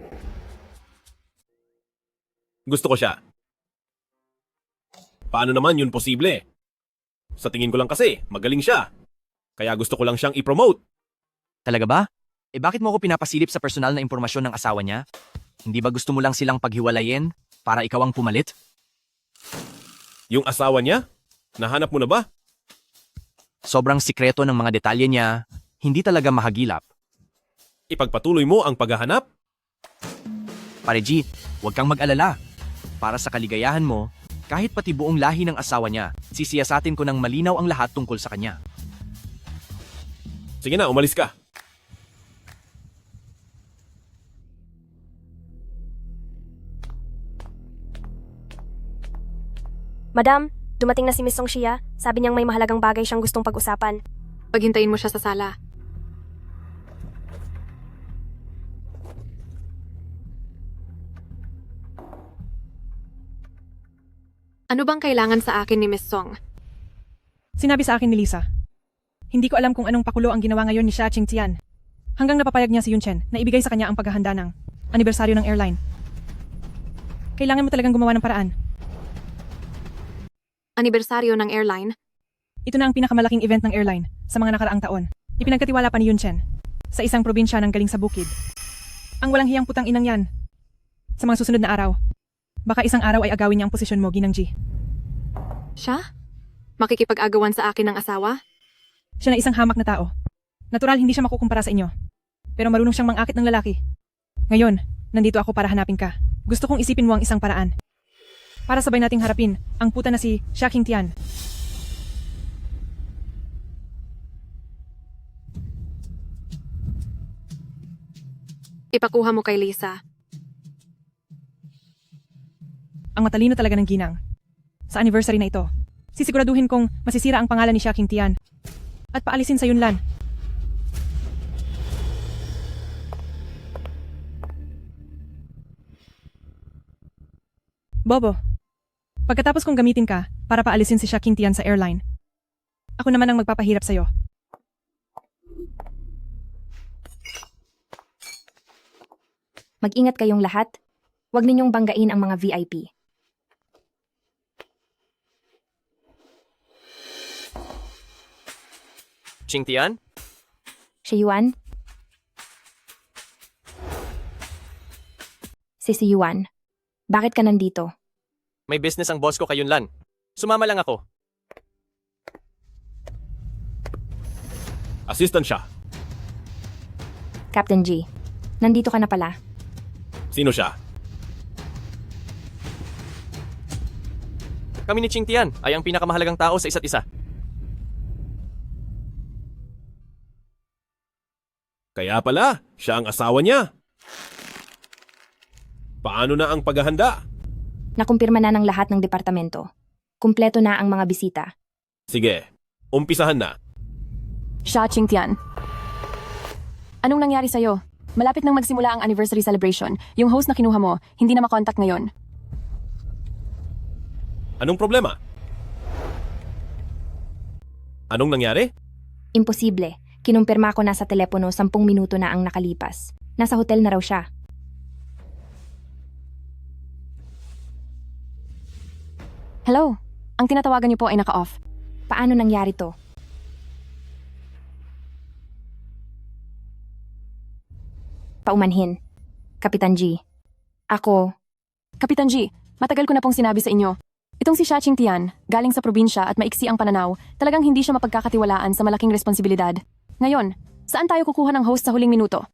Gusto ko siya. Paano naman yun posible? Sa tingin ko lang kasi, magaling siya. Kaya gusto ko lang siyang i-promote. Talaga ba? Bakit mo ko pinapasilip sa personal na impormasyon ng asawa niya? Hindi ba gusto mo lang silang paghiwalayin para ikaw ang pumalit? Yung asawa niya? Nahanap mo na ba? Sobrang sikreto ng mga detalye niya, hindi talaga mahagilap. Ipagpatuloy mo ang paghahanap? Pare G, huwag kang mag-alala. Para sa kaligayahan mo, kahit pati buong lahi ng asawa niya, sisiyasatin ko ng malinaw ang lahat tungkol sa kanya. Sige na, umalis ka. Madam, dumating na si Miss Song Xia. Sabi niyang may mahalagang bagay siyang gustong pag-usapan. Paghintayin mo siya sa sala. Ano bang kailangan sa akin ni Miss Song? Sinabi sa akin ni Lisa. Hindi ko alam kung anong pakulo ang ginawa ngayon ni Xia Qingtian. Hanggang napapayag niya si Yun Chen na ibigay sa kanya ang paghahanda ng anibersaryo ng airline. Kailangan mo talagang gumawa ng paraan. Anibersaryo ng airline? Ito na ang pinakamalaking event ng airline sa mga nakaraang taon. Ipinagkatiwala pa ni Yun Chen sa isang probinsya ng galing sa bukid. Ang walang hiyang putang inang yan. Sa mga susunod na araw, baka isang araw ay agawin niya ang posisyon mo, Ginang G. Siya? Makikipag-agawan sa akin ng asawa? Siya na isang hamak na tao. Natural hindi siya makukumpara sa inyo. Pero marunong siyang mangakit ng lalaki. Ngayon, nandito ako para hanapin ka. Gusto kong isipin mo ang isang paraan. Para sabay nating harapin ang puta na si Xia Qingtian. Ipakuha mo kay Lisa. Ang matalino talaga ng ginang. Sa anniversary na ito, sisiguraduhin kong masisira ang pangalan ni Xia Qingtian at paalisin sa Yunlan. Bobo, pagkatapos kong gamitin ka para paalisin si Xia Qingtian sa airline, ako naman ang magpapahirap sa'yo. Mag-ingat kayong lahat. Huwag ninyong banggain ang mga VIP. Qingtian? Yuan? Si Yuan, bakit ka nandito? May business ang boss ko kay Yunlan. Sumama lang ako. Assistant siya. Captain G, nandito ka na pala. Sino siya? Kami ni Qingtian ay ang pinakamahalagang tao sa isa't isa. Kaya pala, siya ang asawa niya. Paano na ang paghahanda? Nakumpirma na ng lahat ng departamento. Kumpleto na ang mga bisita. Sige, umpisahan na. Xia Qingtian. Anong nangyari sa'yo? Malapit nang magsimula ang anniversary celebration. Yung host na kinuha mo, hindi na makontak ngayon. Anong problema? Anong nangyari? Imposible. Kinumpirma ko na sa telepono 10 minuto na ang nakalipas. Nasa hotel na raw siya. Hello? Ang tinatawagan niyo po ay naka-off. Paano nangyari to? Paumanhin. Kapitan G. Ako. Kapitan G, matagal ko na pong sinabi sa inyo. Itong si Xia Qingtian, galing sa probinsya at maiksi ang pananaw, talagang hindi siya mapagkakatiwalaan sa malaking responsibilidad. Ngayon, saan tayo kukuha ng host sa huling minuto?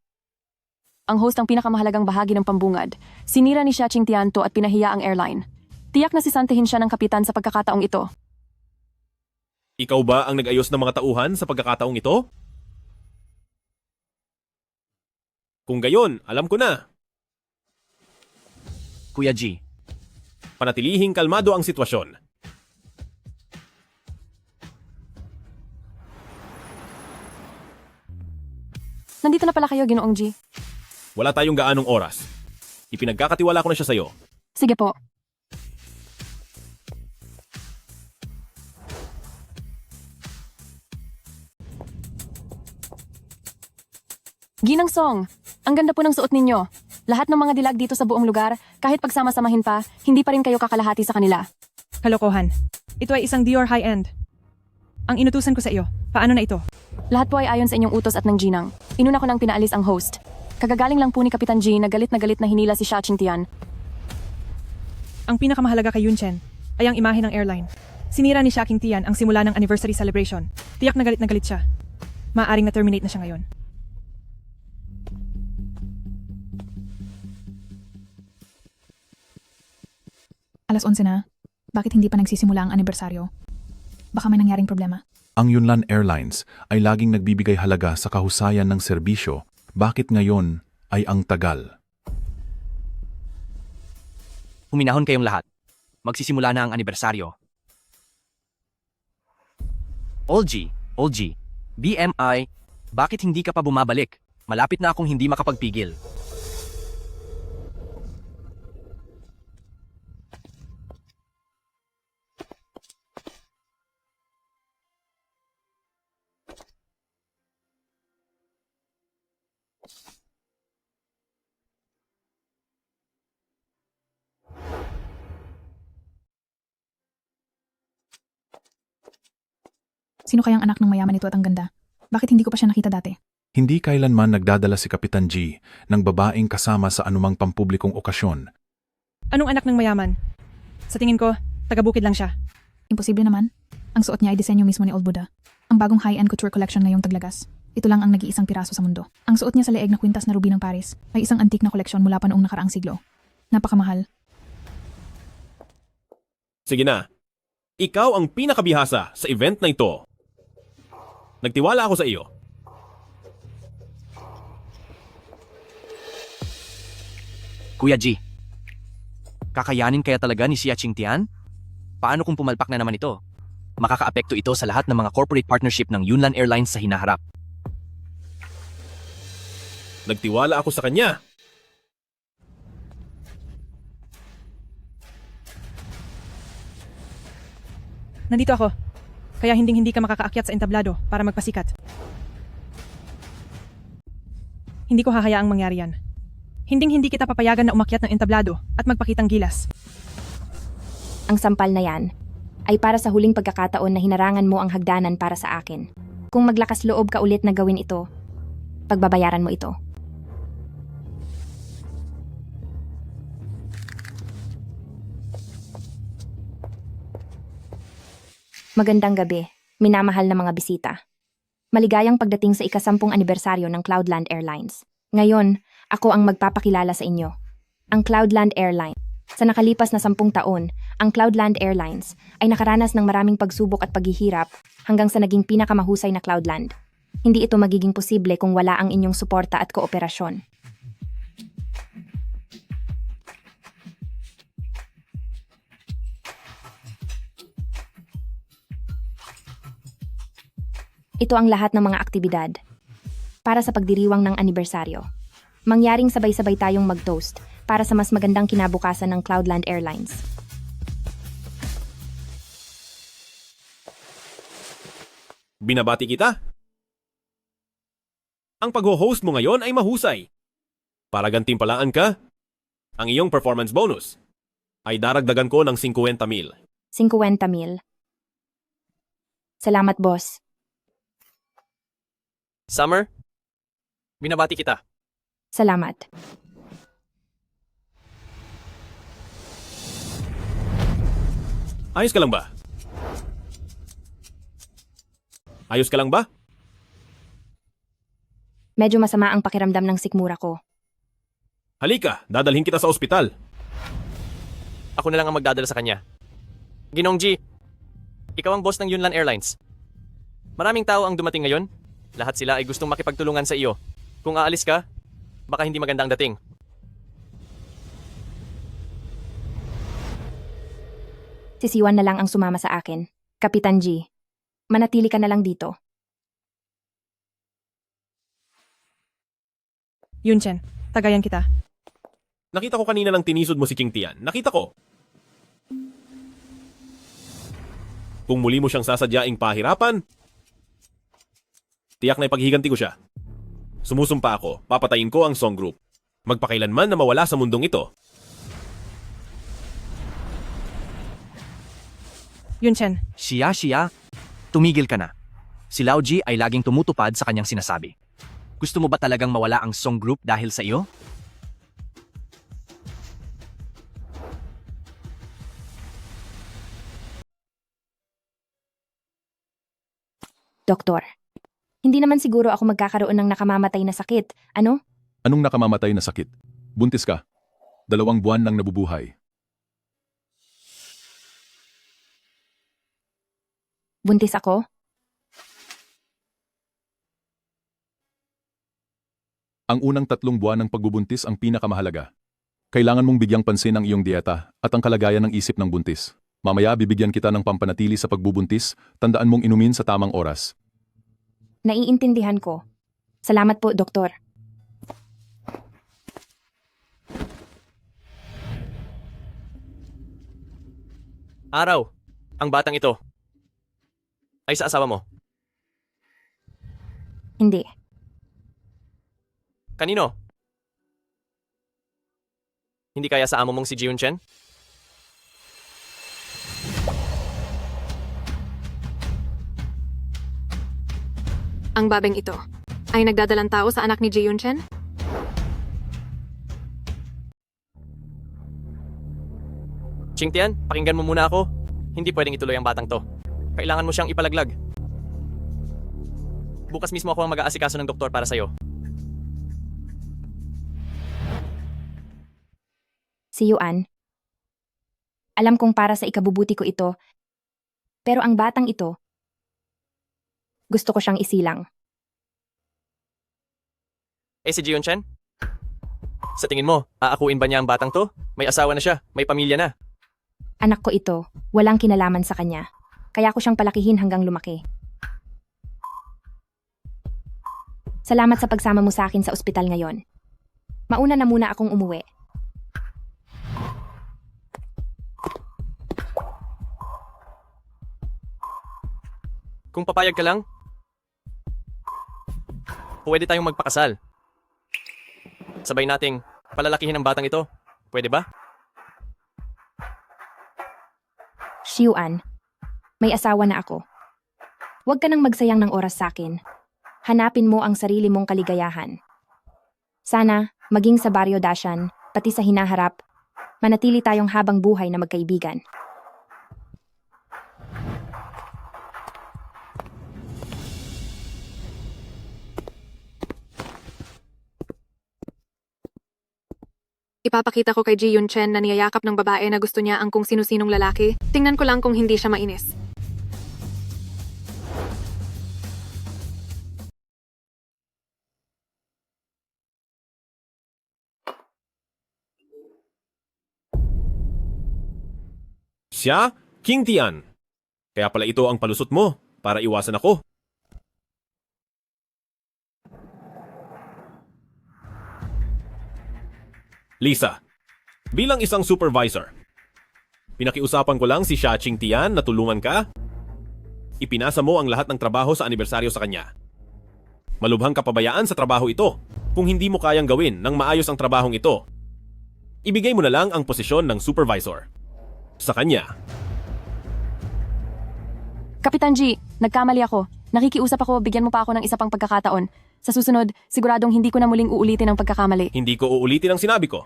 Ang host ang pinakamahalagang bahagi ng pambungad. Sinira ni Xia Qingtian to at pinahiya ang airline. Tiyak na sisantehin siya ng kapitan sa pagkakataong ito. Ikaw ba ang nag-ayos ng mga tauhan sa pagkakataong ito? Kung gayon, alam ko na. Kuya G. Panatilihing kalmado ang sitwasyon. Nandito na pala kayo, Ginoong G. Wala tayong gaanong oras. Ipinagkakatiwala ko na siya sa'yo. Sige po. Ginang Song, ang ganda po ng suot ninyo. Lahat ng mga dilag dito sa buong lugar, kahit pagsama-samahin pa, hindi pa rin kayo kakalahati sa kanila. Kalokohan. Ito ay isang Dior high-end. Ang inutusan ko sa iyo, paano na ito? Lahat po ay ayon sa inyong utos at ng Ginang. Inuna ko nang pinaalis ang host. Kagagaling lang po ni Kapitan G na galit na hinila si Xia Qingtian. Ang pinakamahalaga kay Yun Chen ay ang imahe ng airline. Sinira ni Xia Qingtian ang simula ng anniversary celebration. Tiyak na galit siya. Maaring na-terminate na siya ngayon. Alas 11 na. Bakit hindi pa nagsisimula ang anibersaryo? Baka may nangyaring problema. Ang Yunlan Airlines ay laging nagbibigay halaga sa kahusayan ng serbisyo. Bakit ngayon ay ang tagal? Huminahon kayong lahat. Magsisimula na ang anibersaryo. Olgi, BMI, bakit hindi ka pa bumabalik? Malapit na akong hindi makapagpigil. Sino kayang anak ng mayaman ito at ang ganda? Bakit hindi ko pa siya nakita dati? Hindi kailanman nagdadala si Kapitan G ng babaeng kasama sa anumang pampublikong okasyon. Anong anak ng mayaman? Sa tingin ko, taga-bukid lang siya. Imposible naman. Ang suot niya ay disenyo mismo ni Old Buddha. Ang bagong high-end couture collection ngayong Taglagas. Ito lang ang nag-iisang piraso sa mundo. Ang suot niya sa leeg na kwintas na ruby ng Paris ay isang antique na koleksyon mula pa noong nakaraang siglo. Napakamahal. Sige na. Ikaw ang pinakabihasa sa event na ito. Nagtiwala ako sa iyo. Kuya G, kakayanin kaya talaga ni Xia Qingtian? Paano kung pumalpak na naman ito? Makakaapekto ito sa lahat ng mga corporate partnership ng Yunnan Airlines sa hinaharap. Nagtiwala ako sa kanya. Nandito ako. Kaya hindi ka makakaakyat sa entablado para magpasikat. Hindi ko hahayaang mangyari yan. Hindi kita papayagan na umakyat ng entablado at magpakitang gilas. Ang sampal na yan ay para sa huling pagkakataon na hinarangan mo ang hagdanan para sa akin. Kung maglakas loob ka ulit na gawin ito, pagbabayaran mo ito. Magandang gabi, minamahal na mga bisita. Maligayang pagdating sa ika-10 anibersaryo ng Cloudland Airlines. Ngayon, ako ang magpapakilala sa inyo. Ang Cloudland Airlines. Sa nakalipas na 10 taon, ang Cloudland Airlines ay nakaranas ng maraming pagsubok at paghihirap hanggang sa naging pinakamahusay na Cloudland. Hindi ito magiging posible kung wala ang inyong suporta at kooperasyon. Ito ang lahat ng mga aktibidad para sa pagdiriwang ng anibersaryo. Mangyaring sabay-sabay tayong mag-toast para sa mas magandang kinabukasan ng Cloudland Airlines. Binabati kita. Ang pag-host mo ngayon ay mahusay. Para gantimpalaan ka, ang iyong performance bonus ay daragdagan ko ng 50,000. 50,000. Salamat, boss. Summer, binabati kita. Salamat. Ayos ka lang ba? Ayos ka lang ba? Medyo masama ang pakiramdam ng sikmura ko. Halika, dadalhin kita sa ospital. Ako na lang ang magdadala sa kanya. Ginong G, ikaw ang boss ng Yunnan Airlines. Maraming tao ang dumating ngayon. Lahat sila ay gustong makipagtulungan sa iyo. Kung aalis ka, baka hindi maganda ang dating. Sisiwan na lang ang sumama sa akin. Kapitan G, manatili ka na lang dito. Yunchen, tagayan kita. Nakita ko kanina lang tinisod mo si Qingtian. Nakita ko. Kung muli mo siyang sasadyaing pahirapan, tiyak na ipaghiganti ko siya. Sumusumpa ako, papatayin ko ang Song Group. Magpakailanman na mawala sa mundong ito. Yunchen. Siya, tumigil ka na. Si Lao Ji ay laging tumutupad sa kanyang sinasabi. Gusto mo ba talagang mawala ang Song Group dahil sa iyo? Doktor, hindi naman siguro ako magkakaroon ng nakamamatay na sakit. Ano? Anong nakamamatay na sakit? Buntis ka. 2 buwan nang nabubuhay. Buntis ako? Ang unang 3 buwan ng pagbubuntis ang pinakamahalaga. Kailangan mong bigyang pansin ang iyong dieta at ang kalagayan ng isip ng buntis. Mamaya bibigyan kita ng pampanatili sa pagbubuntis, tandaan mong inumin sa tamang oras. Naiintindihan ko. Salamat po, Doktor. Araw, ang batang ito ay sa asawa mo. Hindi. Kanino? Hindi kaya sa amo mong si Jiun Chen? Ang babeng ito ay nagdadalang tao sa anak ni Ji Yunchen? Qingtian, pakinggan mo muna ako. Hindi pwedeng ituloy ang batang to. Kailangan mo siyang ipalaglag. Bukas mismo ako ang mag-aasikaso ng doktor para sa'yo. Si Yuan. Alam kong para sa ikabubuti ko ito, pero ang batang ito, gusto ko siyang isilang. Si Ji Yunchen? Sa tingin mo, aakuin ba niya ang batang to? May asawa na siya, may pamilya na. Anak ko ito, walang kinalaman sa kanya. Kaya ko siyang palakihin hanggang lumaki. Salamat sa pagsama mo sa akin sa ospital ngayon. Mauna na muna akong umuwi. Kung papayag ka lang, pwede tayong magpakasal. Sabay nating palalakihin ang batang ito. Pwede ba? Yuan, may asawa na ako. Huwag ka nang magsayang ng oras sa akin. Hanapin mo ang sarili mong kaligayahan. Sana, maging sa Baryo Dashan, pati sa hinaharap, manatili tayong habang buhay na magkaibigan. Ipapakita ko kay Ji Yunchen na niyayakap ng babae na gusto niya ang kung sino-sinong lalaki. Tingnan ko lang kung hindi siya mainis. Siya, Qingtian. Kaya pala ito ang palusot mo para iwasan ako. Lisa, bilang isang supervisor, pinakiusapan ko lang si Xia Qingtian na tulungan ka. Ipinasa mo ang lahat ng trabaho sa anibersaryo sa kanya. Malubhang kapabayaan sa trabaho ito kung hindi mo kayang gawin ng maayos ang trabahong ito. Ibigay mo na lang ang posisyon ng supervisor sa kanya. Kapitan G, nagkamali ako. Nakikiusap ako, bigyan mo pa ako ng isa pang pagkakataon. Sa susunod, siguradong hindi ko na muling uulitin ang pagkakamali. Hindi ko uulitin ang sinabi ko.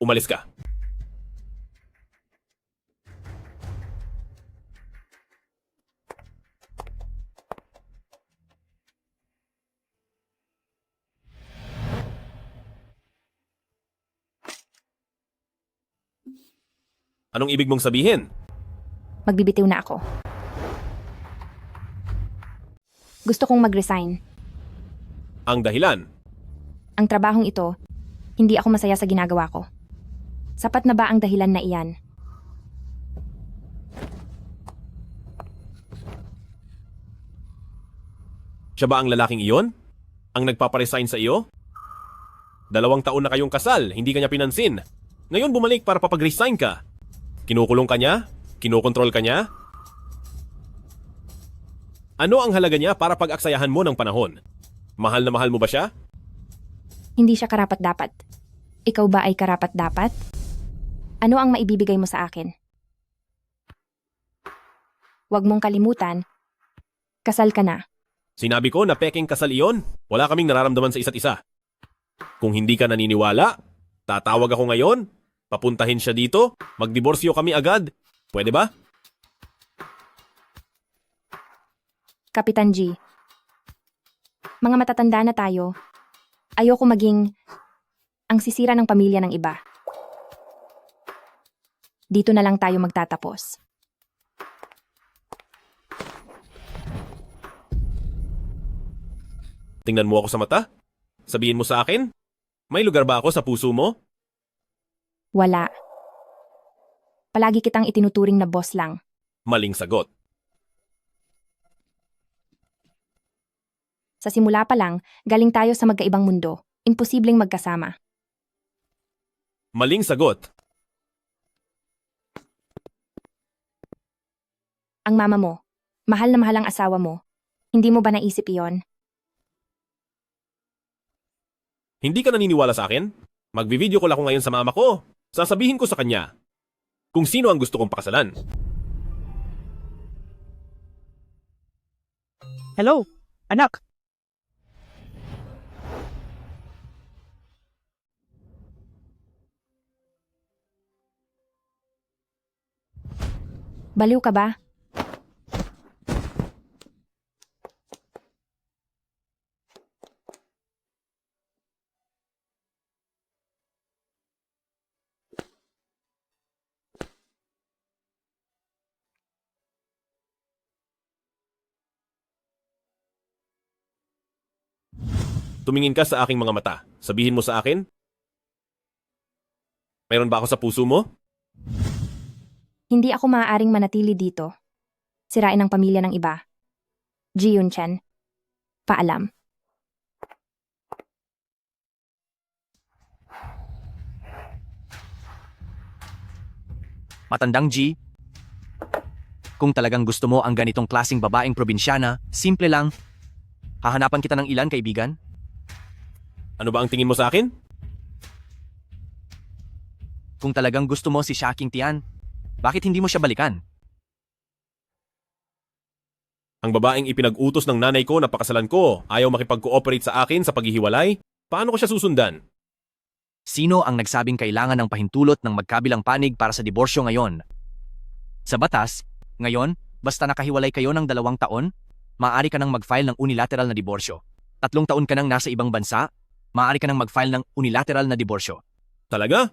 Umalis ka. Anong ibig mong sabihin? Magbibitiw na ako. Gusto kong mag-resign. Ang dahilan? Ang trabahong ito, hindi ako masaya sa ginagawa ko. Sapat na ba ang dahilan na iyan? Siya ba ang lalaking iyon? Ang nagpaparesign sa iyo? 2 taon na kayong kasal, hindi kanya pinansin. Ngayon bumalik para papag-resign ka. Kinukulong ka niya? Kinukontrol ka niya? Ano ang halaga niya para pag-aksayahan mo ng panahon? Mahal na mahal mo ba siya? Hindi siya karapat-dapat. Ikaw ba ay karapat-dapat? Ano ang maibibigay mo sa akin? Huwag mong kalimutan, kasal ka na. Sinabi ko na peking kasal iyon. Wala kaming nararamdaman sa isa't isa. Kung hindi ka naniniwala, tatawag ako ngayon, papuntahin siya dito, magdiborsyo kami agad. Pwede ba? Kapitan G, mga matatanda na tayo. Ayoko maging ang sisira ng pamilya ng iba. Dito na lang tayo magtatapos. Tingnan mo ako sa mata. Sabihin mo sa akin, may lugar ba ako sa puso mo? Wala. Palagi kitang itinuturing na boss lang. Maling sagot. Sa simula pa lang, galing tayo sa magkaibang mundo. Imposibleng magkasama. Maling sagot. Ang mama mo, mahal na mahal ang asawa mo. Hindi mo ba naisip iyon? Hindi ka naniniwala sa akin? Magvi-video call ako ngayon sa mama ko. Sasabihin ko sa kanya kung sino ang gusto kong pakasalan. Hello, anak. Baliw ka ba? Tumingin ka sa aking mga mata. Sabihin mo sa akin? Meron ba ako sa puso mo? Hindi ako maaaring manatili dito. Sirain ang pamilya ng iba. Ji Yun-chen. Paalam. Matandang G, kung talagang gusto mo ang ganitong klasing babaeng probinsyana, simple lang. Hahanapan kita ng ilan, kaibigan? Ano ba ang tingin mo sa akin? Kung talagang gusto mo si Shaking Tian, bakit hindi mo siya balikan? Ang babaeng ipinag-utos ng nanay ko na pakasalan ko ayaw makipag-cooperate sa akin sa paghihiwalay? Paano ko siya susundan? Sino ang nagsabing kailangan ng pahintulot ng magkabilang panig para sa diborsyo ngayon? Sa batas, ngayon, basta nakahiwalay kayo ng 2 taon, maaari ka nang mag-file ng unilateral na diborsyo. 3 taon ka nang nasa ibang bansa, maaari ka nang mag-file ng unilateral na diborsyo. Talaga?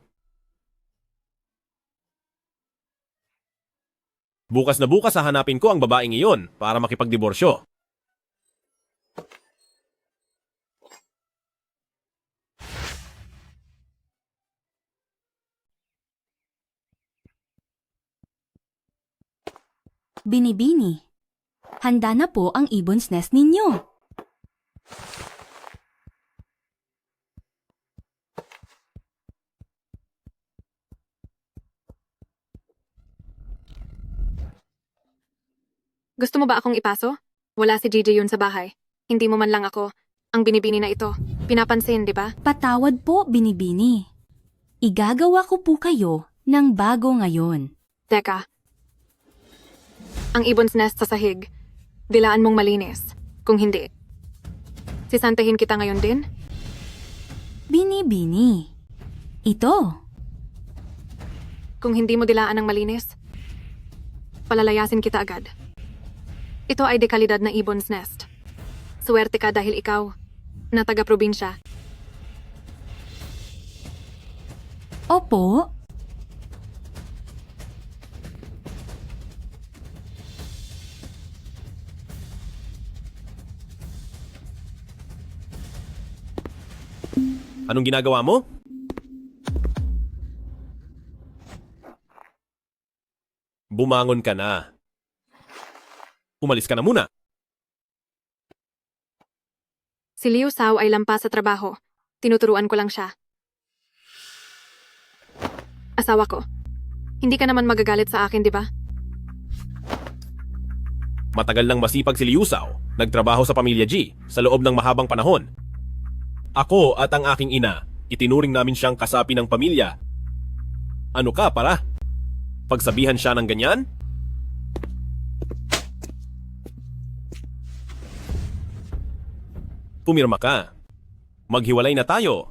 Bukas na bukas hahanapin ko ang babaeng iyon para makipagdiborsyo. Binibini, handa na po ang ibon's nest ninyo. Gusto mo ba akong ipaso? Wala si Gigi yun sa bahay. Hindi mo man lang ako. Ang binibini na ito. Pinapansin, di ba? Patawad po, Binibini. Igagawa ko po kayo ng bago ngayon. Teka. Ang ibon's nest sa sahig. Dilaan mong malinis. Kung hindi. Sisantahin kita ngayon din? Binibini. Ito. Kung hindi mo dilaan ng malinis, palalayasin kita agad. Ito ay dekalidad na ibon's nest. Suwerte ka dahil ikaw, na taga-probinsya. Opo. Anong ginagawa mo? Bumangon ka na. Umalis ka na muna. Si Liu Sao ay lampas sa trabaho. Tinuturuan ko lang siya. Asawa ko. Hindi ka naman magagalit sa akin, di ba? Matagal nang masipag si Liu Sao. Nagtrabaho sa pamilya G sa loob ng mahabang panahon. Ako at ang aking ina, itinuring namin siyang kasapi ng pamilya. Ano ka, para? Pagsabihan siya ng ganyan? Pumirma ka. Maghiwalay na tayo.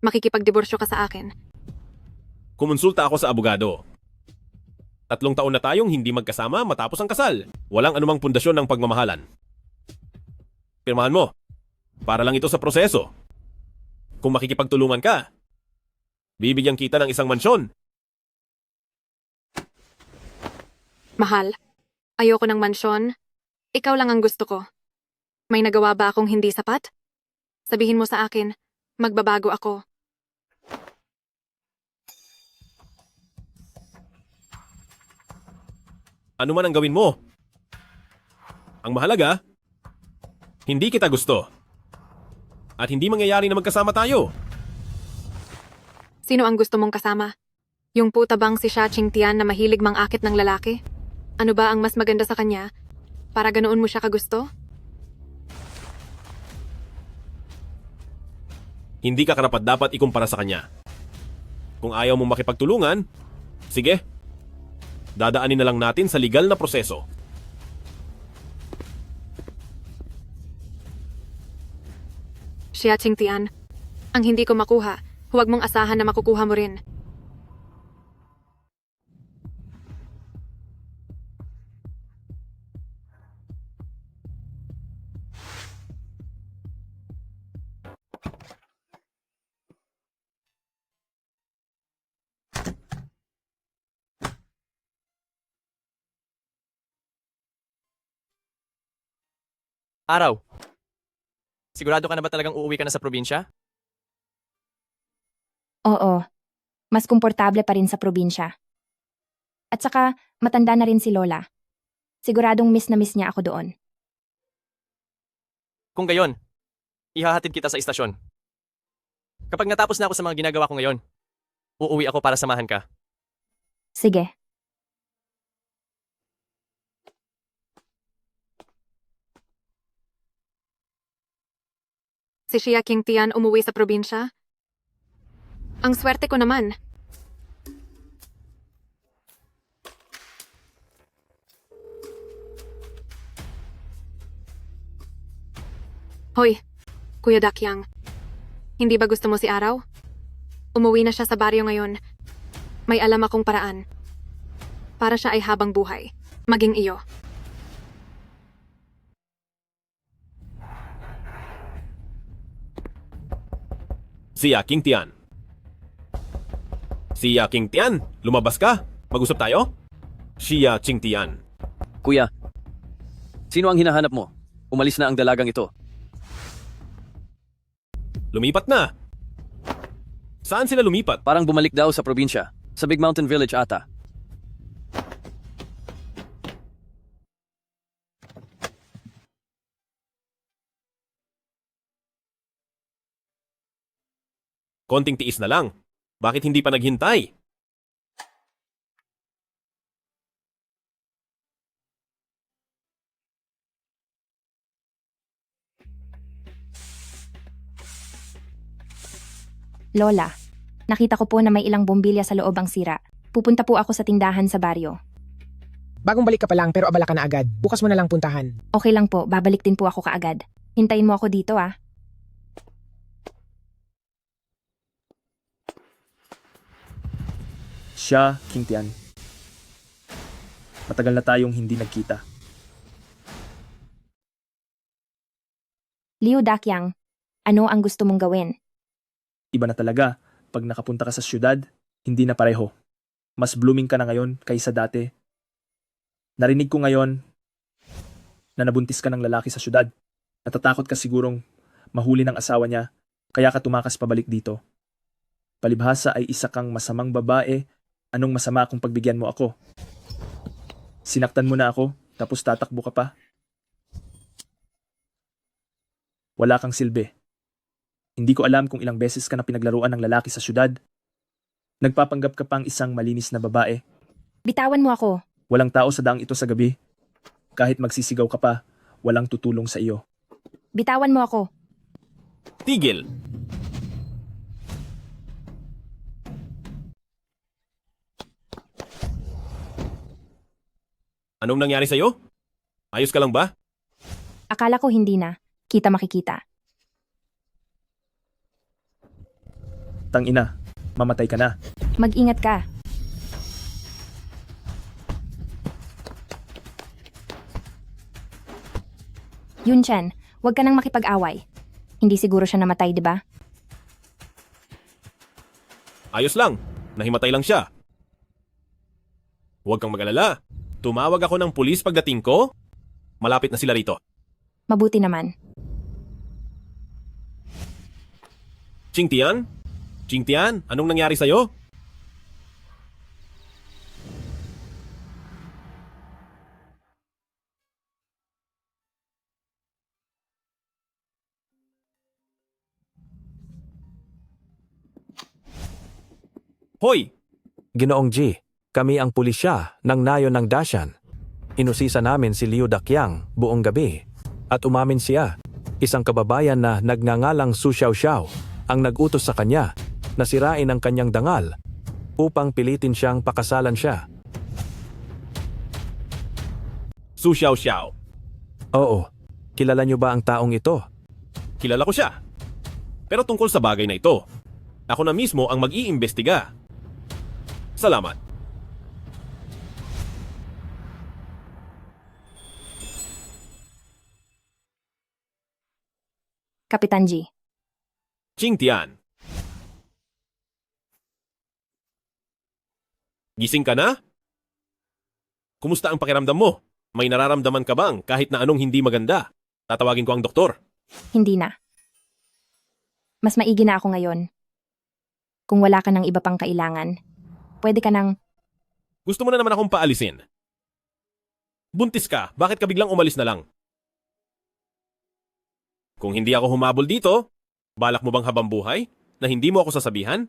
Makikipagdiborsyo ka sa akin. Kumonsulta ako sa abogado. 3 taon na tayong hindi magkasama matapos ang kasal. Walang anumang pundasyon ng pagmamahalan. Pirmahan mo. Para lang ito sa proseso. Kung makikipagtulungan ka, bibigyan kita ng isang mansyon. Mahal, ayoko ng mansyon. Ikaw lang ang gusto ko. May nagawa ba akong hindi sapat? Sabihin mo sa akin, magbabago ako. Ano man ang gawin mo. Ang mahalaga, hindi kita gusto. At hindi mangyayari na magkasama tayo. Sino ang gusto mong kasama? Yung puta bang si Sha Qingtian na mahilig mang-akit ng lalaki? Ano ba ang mas maganda sa kanya? Para ganoon mo siya kagusto? Hindi ka karapat-dapat ikumpara sa kanya. Kung ayaw mong makipagtulungan, sige. Dadaanin na lang natin sa legal na proseso. Siya Qingtian. Ang hindi ko makuha, huwag mong asahan na makukuha mo rin. Araw. Sigurado ka na ba talagang uuwi ka na sa probinsya? Oo. Mas komportable pa rin sa probinsya. At saka, matanda na rin si Lola. Siguradong miss na miss niya ako doon. Kung gayon, ihahatid kita sa istasyon. Kapag natapos na ako sa mga ginagawa ko ngayon, uuwi ako para samahan ka. Sige. Si Xia Qingtian umuwi sa probinsya? Ang swerte ko naman. Hoy, Kuya Dakyang. Hindi ba gusto mo si Araw? Umuwi na siya sa baryo ngayon. May alam akong paraan. Para siya ay habang buhay. Maging iyo. Siya Qingtian. Siya Qingtian, lumabas ka. Mag-usap tayo? Siya Qingtian. Kuya, sino ang hinahanap mo? Umalis na ang dalagang ito. Lumipat na. Saan sila lumipat? Parang bumalik daw sa probinsya. Sa Big Mountain Village ata. Konting tiis na lang. Bakit hindi pa naghintay? Lola, nakita ko po na may ilang bombilya sa loob ang sira. Pupunta po ako sa tindahan sa baryo. Bagong balik ka pa lang pero abala ka na agad. Bukas mo na lang puntahan. Okay lang po, babalik din po ako kaagad. Hintayin mo ako dito ah. Siya, Qingtian. Matagal na tayong hindi nagkita. Liu Dakyang, ano ang gusto mong gawin? Iba na talaga. Pag nakapunta ka sa syudad, hindi na pareho. Mas blooming ka na ngayon kaysa dati. Narinig ko ngayon na nabuntis ka ng lalaki sa syudad. Natatakot ka sigurong mahuli ng asawa niya, kaya ka tumakas pabalik dito. Palibhasa ay isa kang masamang babae. Anong masama kung pagbigyan mo ako? Sinaktan mo na ako, tapos tatakbo ka pa? Wala kang silbi. Hindi ko alam kung ilang beses ka na pinaglaruan ng lalaki sa syudad. Nagpapanggap ka pang isang malinis na babae. Bitawan mo ako. Walang tao sa daang ito sa gabi. Kahit magsisigaw ka pa, walang tutulong sa iyo. Bitawan mo ako. Tigil. Anong nangyari sa'yo? Ayos ka lang ba? Akala ko hindi na. Kita makikita. Tangina, mamatay ka na. Mag-ingat ka. Yun Chen, huwag ka nang makipag-away. Hindi siguro siya namatay, di ba? Ayos lang. Nahimatay lang siya. Huwag kang mag-alala. Tumawag ako ng pulis pagdating ko. Malapit na sila rito. Mabuti naman. Qingtian? Qingtian, anong nangyari sa'yo? Hoy! Ginoong G, kami ang pulisya ng nayon ng Dashan. Inusisa namin si Liu Dakyang buong gabi at umamin siya, isang kababayan na nagngangalang Su Xiaoxiao ang nagutos sa kanya na sirain ang kanyang dangal upang pilitin siyang pakasalan siya. Su Xiaoxiao. Oo, kilala niyo ba ang taong ito? Kilala ko siya. Pero tungkol sa bagay na ito, ako na mismo ang mag-iimbestiga. Salamat. Kapitan G. Ching Tian. Gising ka na? Kumusta ang pakiramdam mo? May nararamdaman ka bang kahit na anong hindi maganda? Tatawagin ko ang doktor. Hindi na. Mas maigi na ako ngayon. Kung wala ka ng iba pang kailangan, pwede ka nang... Gusto mo na naman akong paalisin. Buntis ka, bakit ka biglang umalis na lang? Kung hindi ako humabol dito, balak mo bang habang buhay na hindi mo ako sasabihan?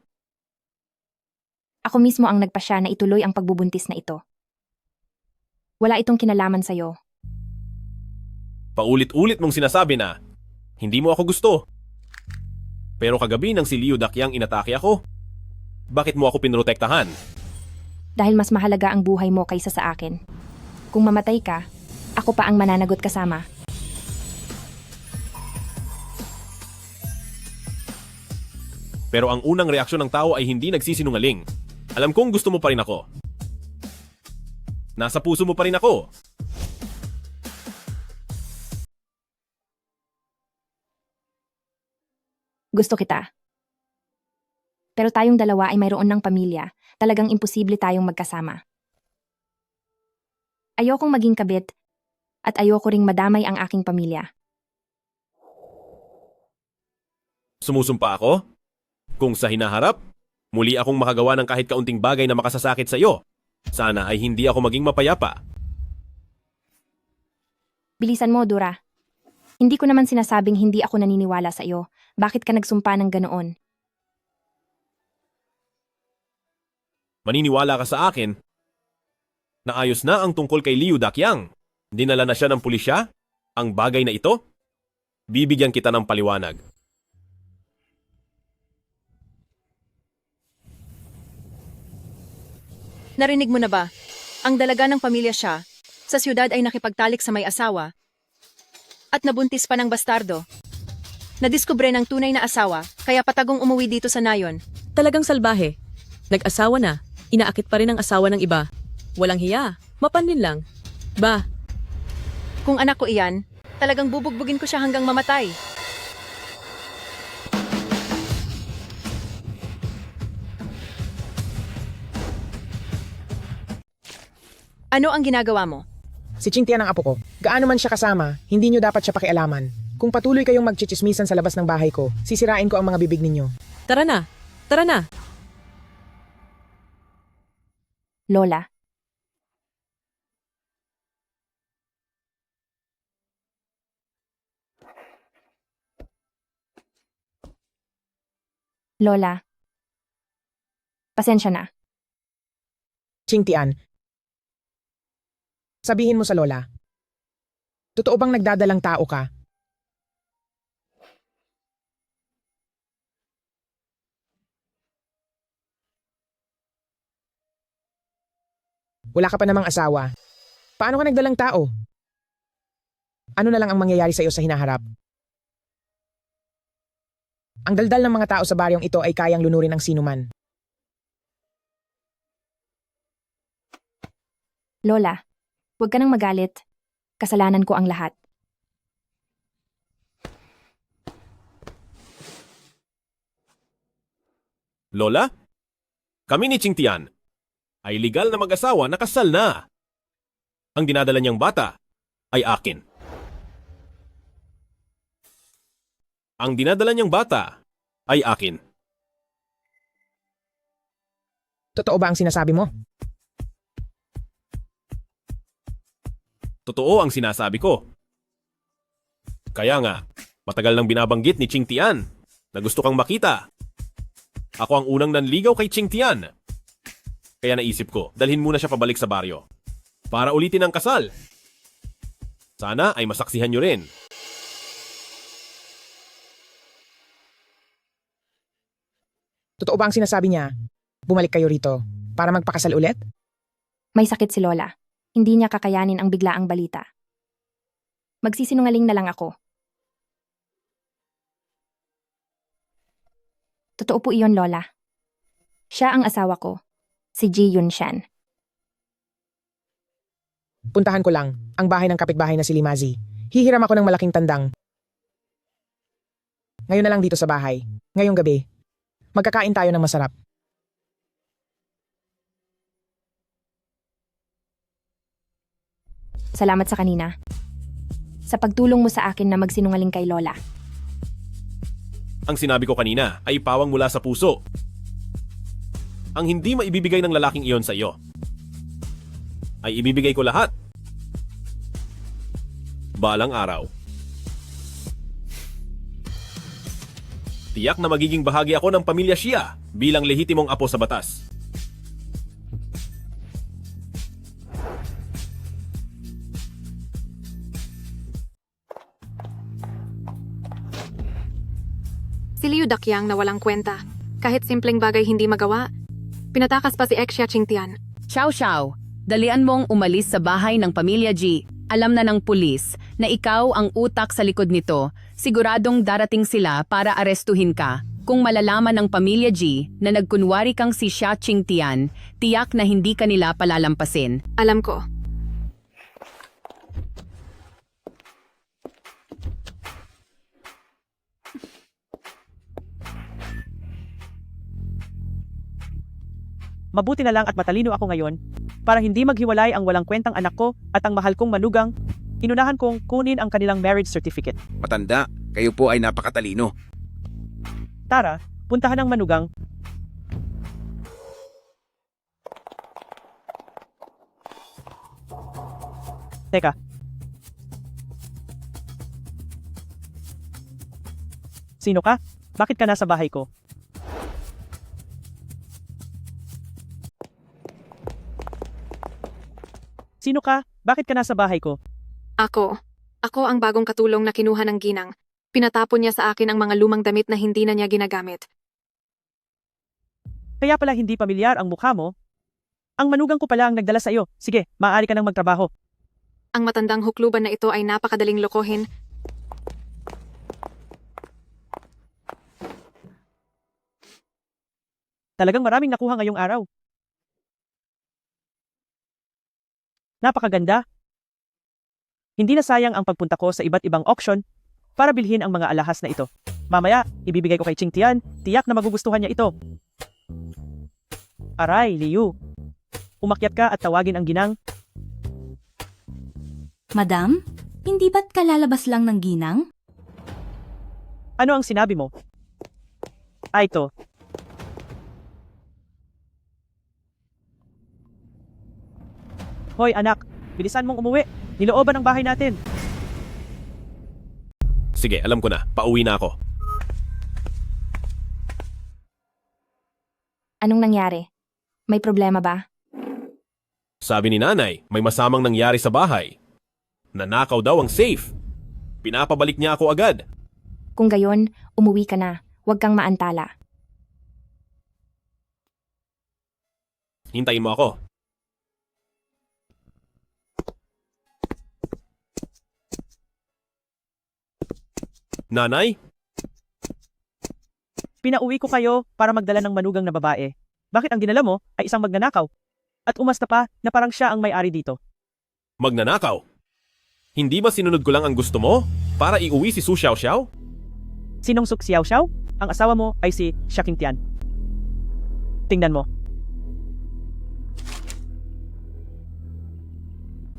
Ako mismo ang nagpasya na ituloy ang pagbubuntis na ito. Wala itong kinalaman sa'yo. Paulit-ulit mong sinasabi na hindi mo ako gusto. Pero kagabi nang si Liu Dakyang inatake ako, bakit mo ako pinrotektahan? Dahil mas mahalaga ang buhay mo kaysa sa akin. Kung mamatay ka, ako pa ang mananagot kasama. Pero ang unang reaksyon ng tao ay hindi nagsisinungaling. Alam kong gusto mo pa rin ako. Nasa puso mo pa rin ako. Gusto kita. Pero tayong dalawa ay mayroon ng pamilya. Talagang imposible tayong magkasama. Ayokong maging kabit at ayoko ring madamay ang aking pamilya. Sumusumpa ako? Kung sa hinaharap, muli akong makagawa ng kahit kaunting bagay na makasasakit sa iyo. Sana ay hindi ako maging mapayapa. Bilisan mo, Dura. Hindi ko naman sinasabing hindi ako naniniwala sa iyo. Bakit ka nagsumpa ng ganoon? Maniniwala ka sa akin na ayos na ang tungkol kay Liu Dakyang. Dinala na siya ng pulisya? Ang bagay na ito? Bibigyan kita ng paliwanag. Narinig mo na ba? Ang dalaga ng pamilya siya, sa siyudad ay nakipagtalik sa may asawa at nabuntis pa ng bastardo. Nadiskubre ng tunay na asawa, kaya patagong umuwi dito sa nayon. Talagang salbahe. Nag-asawa na, inaakit pa rin ang asawa ng iba. Walang hiya, mapanlin lang. Ba? Kung anak ko iyan, talagang bubugbugin ko siya hanggang mamatay. Ano ang ginagawa mo? Si Ching Tian ang apo ko. Gaano man siya kasama, hindi nyo dapat siya pakialaman. Kung patuloy kayong magchichismisan sa labas ng bahay ko, sisirain ko ang mga bibig ninyo. Tara na! Tara na! Lola. Lola. Pasensya na. Ching Tian, sabihin mo sa Lola. Totoo bang nagdadalang tao ka? Wala ka pa namang asawa. Paano ka nagdalang tao? Ano na lang ang mangyayari sa iyo sa hinaharap? Ang daldal ng mga tao sa baryong ito ay kayang lunurin ng sinuman. Lola, huwag ka nang magalit. Kasalanan ko ang lahat. Lola? Kami ni Ching Tian ay legal na mag-asawa na kasal na. Ang dinadala niyang bata ay akin. Ang dinadala niyang bata ay akin. Totoo ba ang sinasabi mo? Totoo ang sinasabi ko. Kaya nga, matagal nang binabanggit ni Ching Tian na gusto kang makita. Ako ang unang nanligaw kay Ching Tian. Kaya naisip ko, dalhin muna siya pabalik sa baryo. Para ulitin ang kasal. Sana ay masaksihan niyo rin. Totoo ba ang sinasabi niya? Bumalik kayo rito para magpakasal ulit? May sakit si Lola. Hindi niya kakayanin ang biglaang balita. Magsisinungaling na lang ako. Totoo po iyon, Lola. Siya ang asawa ko, si Ji Yunshan. Puntahan ko lang, ang bahay ng kapitbahay na si Limazi. Hihiram ako ng malaking tandang. Ngayon na lang dito sa bahay. Ngayong gabi. Magkakain tayo ng masarap. Salamat sa kanina. Sa pagtulong mo sa akin na magsinungaling kay Lola. Ang sinabi ko kanina ay pawang mula sa puso. Ang hindi maibibigay ng lalaking iyon sa iyo ay ibibigay ko lahat. Balang araw. Tiyak na magiging bahagi ako ng pamilya Xia bilang lehitimong apo sa batas. Si Liu Dakyang na walang kwenta. Kahit simpleng bagay hindi magawa, pinatakas pa si Xia Qingtian. Xiao Xiao, dalian mong umalis sa bahay ng pamilya Ji. Alam na ng pulis na ikaw ang utak sa likod nito. Siguradong darating sila para arestuhin ka. Kung malalaman ng pamilya Ji na nagkunwari kang si Xia Qingtian, tiyak na hindi ka nila palalampasin. Alam ko. Mabuti na lang at matalino ako ngayon para hindi maghiwalay ang walang kwentang anak ko at ang mahal kong manugang. Inunahan kong kunin ang kanilang marriage certificate. Matanda, kayo po ay napakatalino. Tara, puntahan ang manugang. Teka. Sino ka? Bakit ka nasa bahay ko? Sino ka? Bakit ka nasa bahay ko? Ako. Ako ang bagong katulong na kinuha ng ginang. Pinatapon niya sa akin ang mga lumang damit na hindi na niya ginagamit. Kaya pala hindi pamilyar ang mukha mo? Ang manugang ko pala ang nagdala sa iyo. Sige, maaari ka nang magtrabaho. Ang matandang hukluban na ito ay napakadaling lokohin. Talagang maraming nakuha ngayong araw. Napakaganda. Hindi na sayang ang pagpunta ko sa iba't ibang auction para bilhin ang mga alahas na ito. Mamaya, ibibigay ko kay Qingtian. Tiyak na magugustuhan niya ito. Aray, Liu. Umakyat ka at tawagin ang ginang. Madam, hindi ba't kalalabas lang ng ginang? Ano ang sinabi mo? Ito. Hoy anak, bilisan mong umuwi. Nilooban ang bahay natin. Sige, alam ko na. Pauwi na ako. Anong nangyari? May problema ba? Sabi ni nanay, may masamang nangyari sa bahay. Nanakaw daw ang safe. Pinapabalik niya ako agad. Kung gayon, umuwi ka na. Huwag kang maantala. Hintayin mo ako. Nanay? Pinauwi ko kayo para magdala ng manugang na babae. Bakit ang dinala mo ay isang magnanakaw? At umasta pa na parang siya ang may-ari dito. Magnanakaw? Hindi ba sinunod ko lang ang gusto mo para iuwi si Su Xiaoxiao? Sinong Su Xiaoxiao? Ang asawa mo ay si Xia Qingtian. Tingnan mo.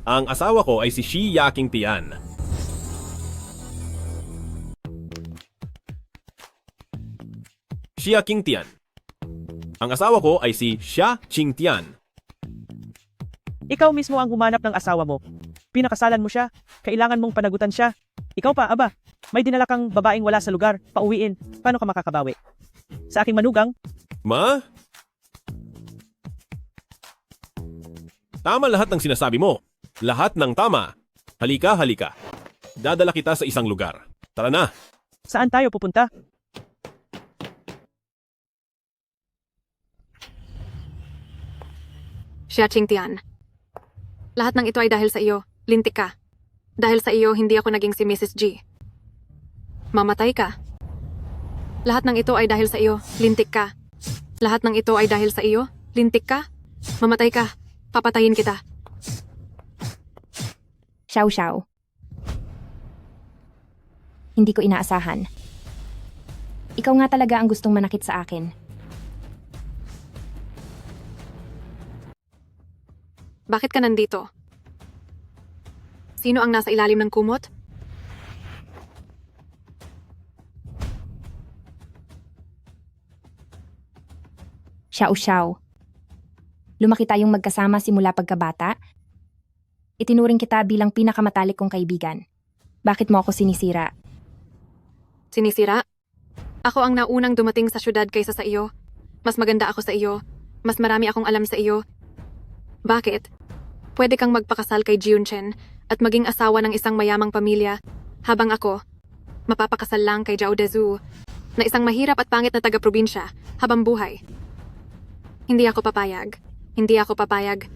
Ang asawa ko ay si Xi Qingtian. Xia Qingtian. Ang asawa ko ay si Xia Qingtian. Ikaw mismo ang humanap ng asawa mo. Pinakasalan mo siya. Kailangan mong panagutan siya. Ikaw pa, aba. May dinala kang babaeng wala sa lugar. Pauwiin. Paano ka makakabawi? Sa aking manugang? Ma? Tama lahat ng sinasabi mo. Lahat ng tama. Halika, halika. Dadala kita sa isang lugar. Tara na. Saan tayo pupunta? Xia Qingtian. Lahat ng ito ay dahil sa iyo. Lintik ka. Dahil sa iyo, hindi ako naging si Mrs. G. Mamatay ka. Lahat ng ito ay dahil sa iyo. Lintik ka. Lahat ng ito ay dahil sa iyo. Lintik ka. Mamatay ka. Papatayin kita. Xiao Xiao. Hindi ko inaasahan. Ikaw nga talaga ang gustong manakit sa akin. Bakit ka nandito? Sino ang nasa ilalim ng kumot? Xiao Xiao. Lumaki tayong magkasama simula pagkabata. Itinuring kita bilang pinakamatalik kong kaibigan. Bakit mo ako sinisira? Sinisira? Ako ang naunang dumating sa syudad kaysa sa iyo. Mas maganda ako sa iyo. Mas marami akong alam sa iyo. Bakit? Pwede kang magpakasal kay Jiunchen at maging asawa ng isang mayamang pamilya, habang ako, mapapakasal lang kay Zhao Dezu, na isang mahirap at pangit na taga-probinsya, habang buhay. Hindi ako papayag. Hindi ako papayag.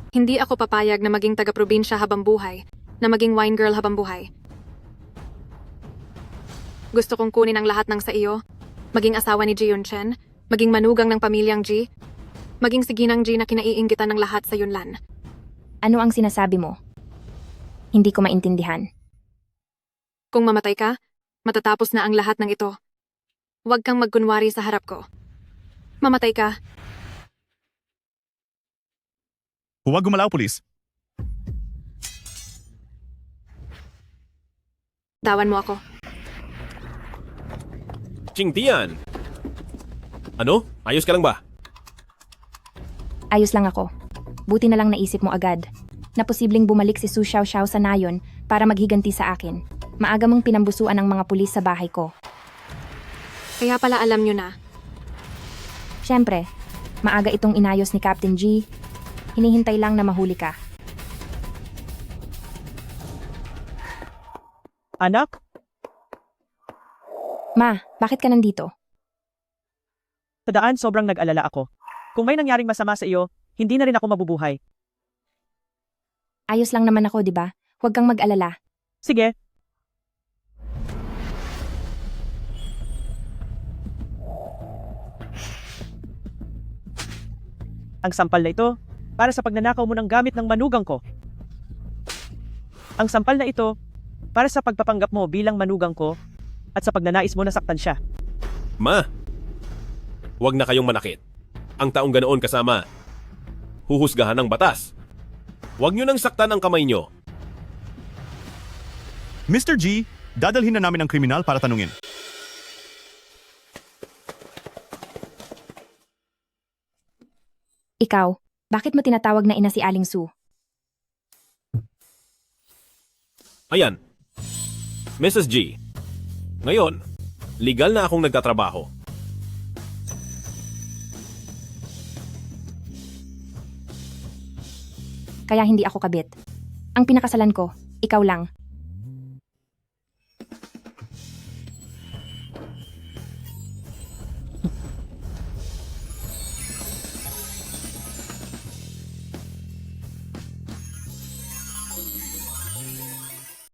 Hindi ako papayag na maging taga-probinsya habang buhay, na maging wine girl habang buhay. Gusto kong kunin ang lahat ng sa iyo, maging asawa ni Jiunchen, maging manugang ng pamilyang Ji, maging si Ginang Ji na kinaiinggitan ng lahat sa Yunlan. Ano ang sinasabi mo? Hindi ko maintindihan. Kung mamatay ka, matatapos na ang lahat ng ito. Huwag kang magkunwari sa harap ko. Mamatay ka. Huwag gumalaw, pulis. Tawan mo ako. Ching Tian! Ano? Ayos ka lang ba? Ayos lang ako. Buti na lang naisip mo agad na posibleng bumalik si Su Xiao Xiao sa nayon para maghiganti sa akin. Maaga mong pinambusuan ng mga pulis sa bahay ko. Kaya pala alam nyo na. Siyempre, maaga itong inayos ni Captain G. Hinihintay lang na mahuli ka. Anak? Ma, bakit ka nandito? Sa daan sobrang nag-alala ako. Kung may nangyaring masama sa iyo, hindi na rin ako mabubuhay. Ayos lang naman ako, di ba? Huwag kang mag-alala. Sige. Ang sampal na ito, para sa pagnanakaw mo ng gamit ng manugang ko. Ang sampal na ito, para sa pagpapanggap mo bilang manugang ko at sa pagnanais mo na saktan siya. Ma! Huwag na kayong manakit. Ang taong ganoon kasama, huhusgahan ng batas. Huwag nyo nang saktan ang kamay nyo. Mr. G, dadalhin na namin ang kriminal para tanungin. Ikaw, bakit mo tinatawag na ina si Aling Su? Ayan. Mrs. G, ngayon, legal na akong nagtatrabaho. Kaya hindi ako kabit. Ang pinakasalan ko, ikaw lang.